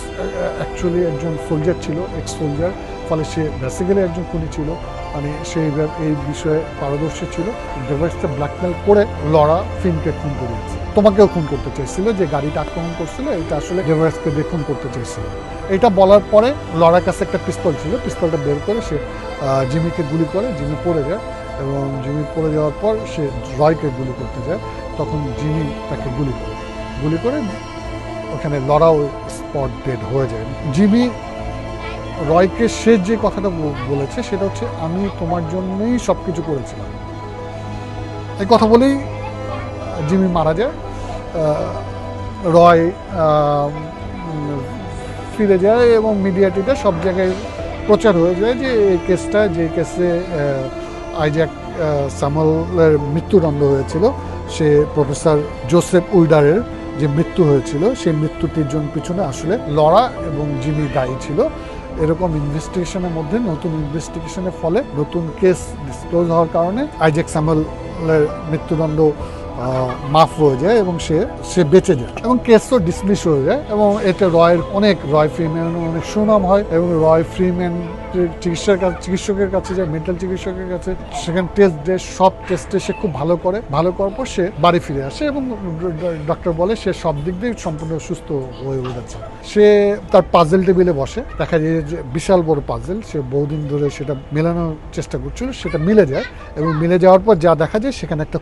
অ্যাকচুয়ালি একজন সোলজার ছিল, এক্স সোলজার, ফলে সে বেসিক্যালি একজন খুনি ছিল, মানে সে এই বিষয়ে পারদর্শী ছিল। ডেভারেক্সকে ব্ল্যাকমেল করে লরা ফিনকে খুন করিয়েছে। তোমাকেও খুন করতে চাইছিল, যে গাড়িটা আক্রমণ করছিল এটা আসলে ডেভারেক্সকে দিয়ে খুন করতে চাইছিল। এটা বলার পরে লরার কাছে একটা পিস্তল ছিল, পিস্তলটা বের করে সে জিমিকে গুলি করে। জিমি পড়ে যায়, এবং জিমি পড়ে যাওয়ার পর সে রয়কে গুলি করতে যায়। তখন জিমি তাকে গুলি করে ওখানে লরাও স্পট ডেড হয়ে যায়। জিমি রয়কে সে যে কথাটা বলেছে সেটা হচ্ছে, আমি তোমার জন্যই সব কিছু করেছিলাম। এই কথা বলেই জিমি মারা যায়। রয় ফিরে যায় এবং মিডিয়াটিতে সব জায়গায় প্রচার হয়ে যায় যে এই কেসটা, যে কেসে আইজ্যাক স্যামুয়েলের মৃত্যুদণ্ড হয়েছিল, সে প্রফেসর জোসেফ উইডারের যে মৃত্যু হয়েছিল, সেই মৃত্যুটির জন্য পিছনে আসলে লরা এবং জিমি দায়ী ছিল। এরকম ইনভেস্টিগেশনের মধ্যে, নতুন ইনভেস্টিগেশনের ফলে নতুন কেস ডিসক্লোজ হওয়ার কারণে আইজ্যাক স্যামুয়েলের মৃত্যুদণ্ড মাফ হয়ে যায় এবং সে বেঁচে যায় এবং কেসও ডিসমিস হয়ে যায়। এবং এতে রয় ফ্রিম্যানের অনেক সুনাম হয় এবং রয় ফ্রিম্যান চিকিৎসকের কাছে যায়, মেন্টাল চিকিৎসকের কাছে, সেখানে টেস্ট দেয়। সব টেস্টে সে খুব ভালো করার পর সে বাড়ি ফিরে আসে এবং ডক্টর বলে সে সব দিক দিয়ে সম্পূর্ণ সুস্থ হয়ে উঠেছে। সে তার পাজেল টেবিলে বসে, দেখা যায় যে বিশাল বড় পাজেল, সে বহুদিন ধরে সেটা মেলানোর চেষ্টা করছিল, সেটা মিলে যায় এবং মিলে যাওয়ার পর যা দেখা যায় সেখানে একটা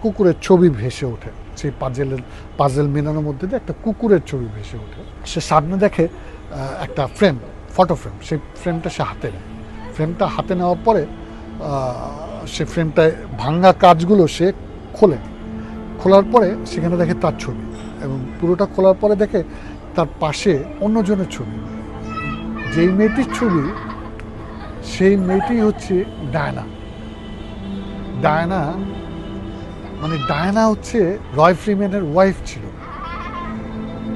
কুকুরের ছবি ভেসে ওঠে। সেই পাজেল মেলানোর মধ্যে দিয়ে একটা কুকুরের ছবি ভেসে ওঠে। সে সামনে দেখে একটা ফটো ফ্রেম, সেই ফ্রেমটা সে হাতে নেয়। ফ্রেমটা হাতে নেওয়ার পরে সে ফ্রেমটায় ভাঙা কাজগুলো সে খোলার পরে সেখানে দেখে তার ছবি, এবং পুরোটা খোলার পরে দেখে তার পাশে অন্যজনের ছবি। যেই মেয়েটির ছবি, সেই মেয়েটি হচ্ছে ডায়ানা। মানে ডায়ানা হচ্ছে রয় ফ্রিম্যানের ওয়াইফ ছিল।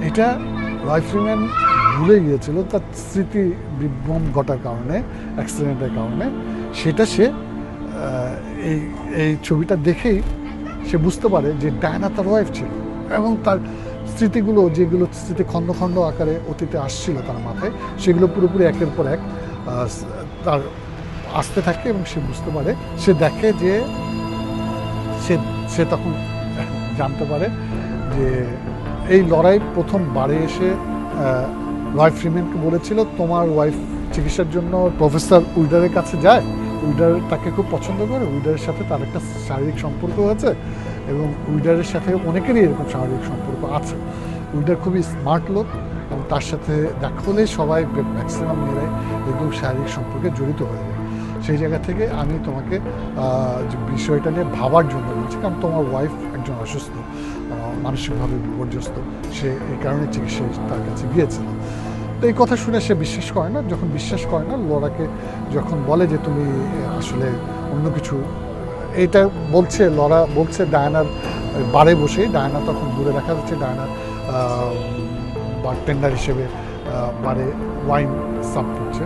এটা রয় ফ্রিম্যান ভুলে গিয়েছিল তার স্মৃতি বিভ্রম ঘটার কারণে, অ্যাক্সিডেন্টের কারণে। সেটা সে এই ছবিটা দেখেই সে বুঝতে পারে যে ডায়ানা তার ওয়াইফ ছিল, এবং তার স্মৃতিগুলো, যেগুলো স্মৃতি খণ্ড খণ্ড আকারে অতীতে আসছিল তার মাথায়, সেগুলো পুরোপুরি একের পর এক তার আসতে থাকে এবং সে বুঝতে পারে। সে দেখে যে সে তখন জানতে পারে যে এই লড়াই প্রথম বারে এসে রয় ফ্রিম্যানকে বলেছিল তোমার ওয়াইফ চিকিৎসার জন্য প্রফেসর উইডারের কাছে যায়, উইডার তাকে খুব পছন্দ করে, উইডারের সাথে তার একটা শারীরিক সম্পর্ক আছে এবং উইডারের সাথে অনেকেরই এরকম শারীরিক সম্পর্ক আছে। উইডার খুবই স্মার্ট লোক এবং তার সাথে দেখা হলেই সবাই ম্যাক্সিমাম মেয়েরাই এরকম শারীরিক সম্পর্কে জড়িত হয়ে যায়। সেই জায়গা থেকে আমি তোমাকে যে বিষয়টা নিয়ে ভাবার জন্য বলছি, কারণ তোমার ওয়াইফ একজন অসুস্থ, মানসিকভাবে বিপর্যস্ত, সে এই কারণে চিকিৎসায় তার কাছে গিয়েছিল। তো এই কথা শুনে সে বিশ্বাস করে না। যখন বিশ্বাস করে না, লরাকে যখন বলে যে তুমি আসলে অন্য কিছু, এইটা লরা বলছে ডায়ানার বারে বসে, ডায়ানা তখন দূরে দেখা যাচ্ছে ডায়ানার বারটেন্ডার হিসেবে বারে ওয়াইন সার্ভ করছে।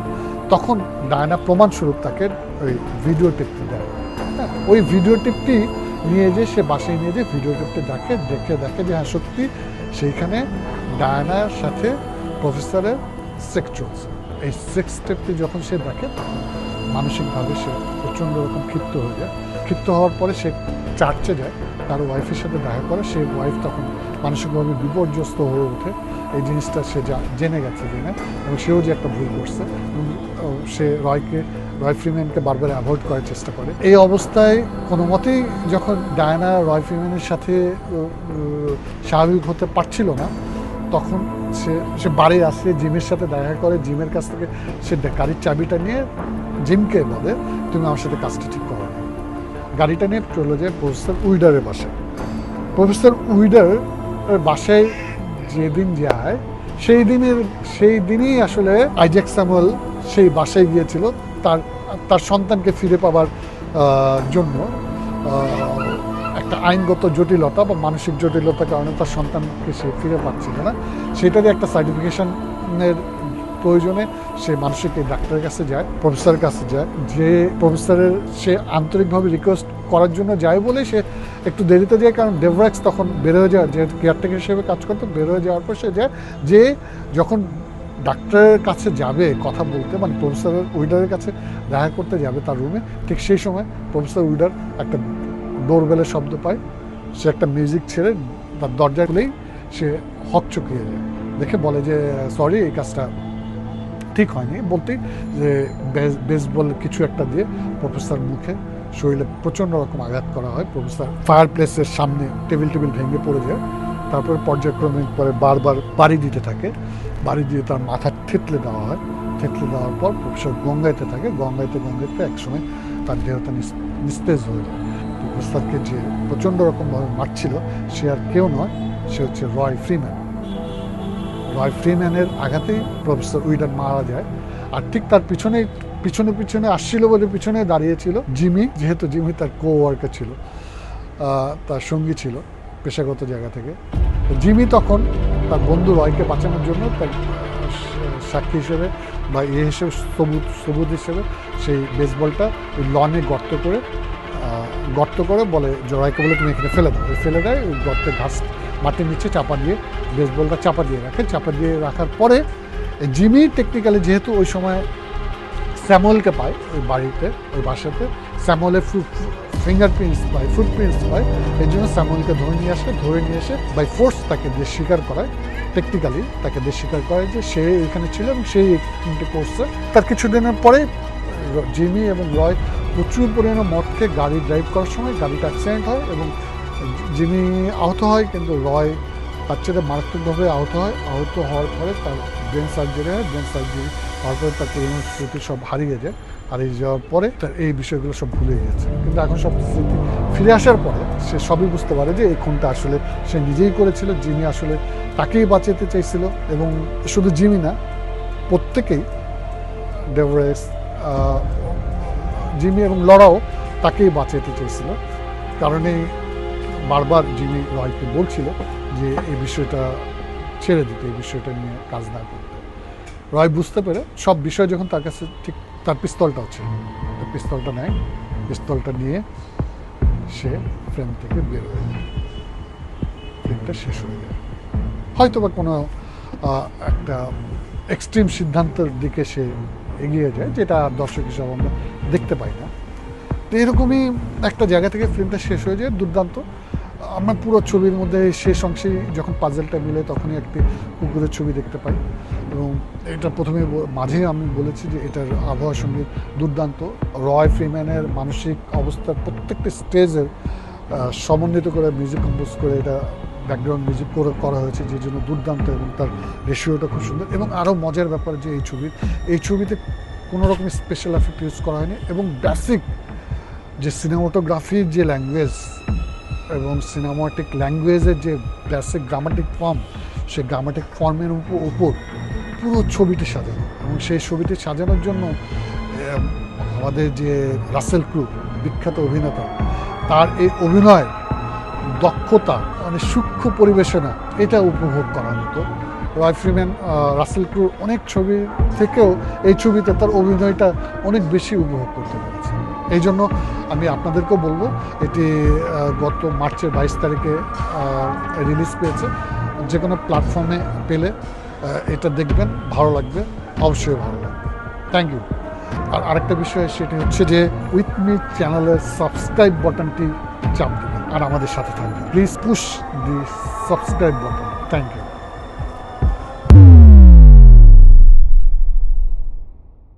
তখন ডায়ানা প্রমাণস্বরূপ তাকে ওই ভিডিও টেপটি দেয়। হ্যাঁ, ওই ভিডিও টেপটি নিয়ে যে সে বাসায় নিয়ে যে ভিডিও টেপটি দেখে যে হ্যাঁ সত্যি সেইখানে ডায়ানার সাথে প্রফেসরের সেক্স চলছে। এই সেক্স টেপটি যখন সে দেখে, তখন মানসিকভাবে সে প্রচণ্ড রকম ক্ষিপ্ত হয়ে যায়। ক্ষিপ্ত হওয়ার পরে সে চার্চে যায়, তার ওয়াইফের সাথে দেখা করে। সেই ওয়াইফ তখন মানসিকভাবে বিপর্যস্ত হয়ে ওঠে। এই জিনিসটা সে জেনে গেছে এবং সেও যে একটা ভুল করছে, সে রয় ফ্রিম্যানকে বারবার অ্যাভয়েড করার চেষ্টা করে। এই অবস্থায় কোনো মতেই যখন ডায়ানা রয় ফ্রিম্যানের সাথে স্বাভাবিক হতে পারছিল না, তখন সে বাড়ি আসে, জিমের সাথে দেখা করে। জিমের কাছ থেকে সে গাড়ির চাবিটা নিয়ে জিমকে বলে তুমি আমার সাথে কাজটা ঠিক করো। গাড়িটা নিয়ে চলে যায় প্রফেসর উইডারের বাসায়। প্রফেসর উইডার বাসায় যেদিন যায়, সেই দিনই আসলে আইজ্যাক স্যামুয়েল সেই বাসায় গিয়েছিল তার সন্তানকে ফিরে পাবার জন্য। একটা আইনগত জটিলতা বা মানসিক জটিলতার কারণে তার সন্তানকে সে ফিরে পাচ্ছিল না, সেটারই একটা সার্টিফিকেশনের প্রয়োজনে সে মানসিক ডাক্তারের কাছে যায়, প্রফেসরের কাছে যায়। যে প্রফেসরের সে আন্তরিকভাবে রিকোয়েস্ট করার জন্য যায় বলে সে একটু দেরিতে যায়, কারণ ডেভরাক্স তখন বের হয়ে যায়, যে কেয়ারটেকার হিসেবে কাজ করতো। বের হয়ে যাওয়ার পর সে যায়, যে যখন ডাক্তারের কাছে যাবে কথা বলতে, মানে প্রফেসর উইডারের কাছে দেখা করতে যাবে তার রুমে, ঠিক সেই সময় প্রফেসর উইডার একটা ডোরবেলের শব্দ পায়। সে একটা মিউজিক ছেড়ে তার দরজা খুলেই সে হকচকিয়ে যায়, দেখে বলে যে সরি, এই কাজটা ঠিক হয়নি। বলতেই যে বেসবল কিছু একটা দিয়ে প্রফেসর মুখে শরীরে প্রচণ্ড রকম আঘাত করা হয়। প্রফেসর ফায়ার প্লেসের সামনে টেবিল ভেঙে পড়ে যায়। তারপরে পর্যায়ক্রমে পরে বারবার বাড়ি দিতে থাকে, বাড়ি দিয়ে তার মাথা থেতলে দেওয়া হয়। থেতলে দেওয়ার পর প্রফেসর গঙ্গাইতে থাকে, গঙ্গাইতে একসময় তার দেহটা নিস্তেজ হয়ে যায়। প্রফেসরকে যে প্রচণ্ড রকমভাবে মারছিল সে আর কেউ নয়, সে হচ্ছে রয় ফ্রিম্যান। রয় ফ্রিম্যানের আঘাতেই প্রফেসর উইডন মারা যায়। আর ঠিক তার পিছনে আসছিল বলে পিছনে দাঁড়িয়েছিল জিমি, যেহেতু জিমি তার কো-ওয়ার্কার ছিল, তার সঙ্গী ছিল পেশাগত জায়গা থেকে। জিমি তখন তার বন্ধু রয়কে বাঁচানোর জন্য তার সাক্ষী হিসেবে বা হিসেবে সবুজ হিসেবে সেই বেসবলটা ওই লনে গর্ত করে বলে রয়কে বলে তুমি এখানে ফেলে দাও। ওই ফেলে দেয়, ওই গর্তে ঘাস মাটির নিচে চাপা দিয়ে বেসবলটা চাপা দিয়ে রাখার পরে জিমি টেকনিক্যালি যেহেতু ওই সময় স্যামুয়েলকে পায় ওই বাড়িতে, ওই বাসাতে স্যামুয়েলের ফিঙ্গারপ্রিন্টস পায়, ফুটপ্রিন্টস পায়, এই জন্য স্যামুয়েলকে ধরে নিয়ে এসে বাই ফোর্স তাকে দেশ স্বীকার করায়, টেকনিক্যালি তাকে দেশ স্বীকার করায় যে সে এখানে ছিল এবং সেই অ্যাক্টিংটা করছে। তার কিছুদিনের পরে জিমি এবং রয় প্রচুর পরিমাণে মদ খেয়ে গাড়ি ড্রাইভ করার সময় গাড়িটা অ্যাক্সিডেন্ট হয় এবং জিমি আহত হয়, কিন্তু রয় তার চেয়ে মারাত্মকভাবে আহত হওয়ার পরে তার ব্রেন সার্জারি হওয়ার পরে তার পুরোনো স্মৃতি সব হারিয়ে যাওয়ার পরে তার এই বিষয়গুলো সব ভুলে গিয়েছে। কিন্তু এখন সব স্মৃতি ফিরে আসার পরে সে সবই বুঝতে পারে যে এই খুনটা আসলে সে নিজেই করেছিল, জিমি আসলে তাকেই বাঁচাতে চাইছিল। এবং শুধু জিমি না, প্রত্যেকেই ডেভরেস, জিমি এবং লরাও তাকেই বাঁচাতে চেয়েছিল। কারণেই বারবার জিমি রয়কে বলছিল যে এই বিষয়টা ছেড়ে দিতে, এই বিষয়টা নিয়ে কাজ না করতে। রয় বুঝতে পেরে সব বিষয় যখন তার কাছে ঠিক তার পিস্তলটাও ছিল, পিস্তলটা নেয়, পিস্তলটা নিয়ে সে ফ্রেম থেকে বের হয়ে যায়, ফ্রেমটা শেষ হয়ে যায়। হয়তো বা কোনো একটা এক্সট্রিম সিদ্ধান্তের দিকে সে এগিয়ে যায়, যেটা দর্শক হিসাবে আমরা দেখতে পাই না। তো এরকমই একটা জায়গা থেকে ফিল্মটা শেষ হয়ে যায়, দুর্দান্ত। আমরা পুরো ছবির মধ্যে শেষ অংশে যখন পাজেলটা মিলে তখনই একটি কুকুরের ছবি দেখতে পাই। এবং এটা প্রথমে মাঝে আমি বলেছি যে এটার আবহাওয়া সঙ্গীত দুর্দান্ত। রয় ফ্রিম্যানের মানসিক অবস্থার প্রত্যেকটি স্টেজের সমন্বিত করে মিউজিক কম্পোজ করে এটা ব্যাকগ্রাউন্ড মিউজিক করা হয়েছে, যে জন্য দুর্দান্ত, এবং তার রেশিওটা খুব সুন্দর। এবং আরও মজার ব্যাপার যে এই ছবিতে কোনো রকম স্পেশাল এফেক্ট ইউজ করা হয়নি, এবং বেসিক যে সিনেমাটোগ্রাফির যে ল্যাঙ্গুয়েজ এবং সিনেমাটিক ল্যাঙ্গুয়েজের যে বেসিক গ্রামাটিক ফর্ম, সেই গ্রামাটিক ফর্মের উপর পুরো ছবিটি সাজানো। এবং সেই ছবিটি সাজানোর জন্য আমাদের যে রাসেল ক্রু, বিখ্যাত অভিনেতা, তার এই অভিনয় দক্ষতা, মানে সূক্ষ্ম পরিবেশনা, এটা উপভোগ করার মতো। রয় ফ্রিম্যান রাসেল ক্রুর অনেক ছবি থেকেও এই ছবিতে তার অভিনয়টা অনেক বেশি উপভোগ করতে পেরেছে। এই জন্য আমি আপনাদেরকেও বলবো, এটি গত মার্চের 22 তারিখে রিলিজ পেয়েছে। যে কোনো প্ল্যাটফর্মে পেলে এটা দেখবেন, ভালো লাগবে, অবশ্যই ভালো লাগবে। Thank you. আর আরেকটা বিষয়, সেটি হচ্ছে যে উইথ মি চ্যানেলের সাবস্ক্রাইব বাটনটি চাপ দেবেন আর আমাদের সাথে থাকবেন। Please push the subscribe button. Thank you.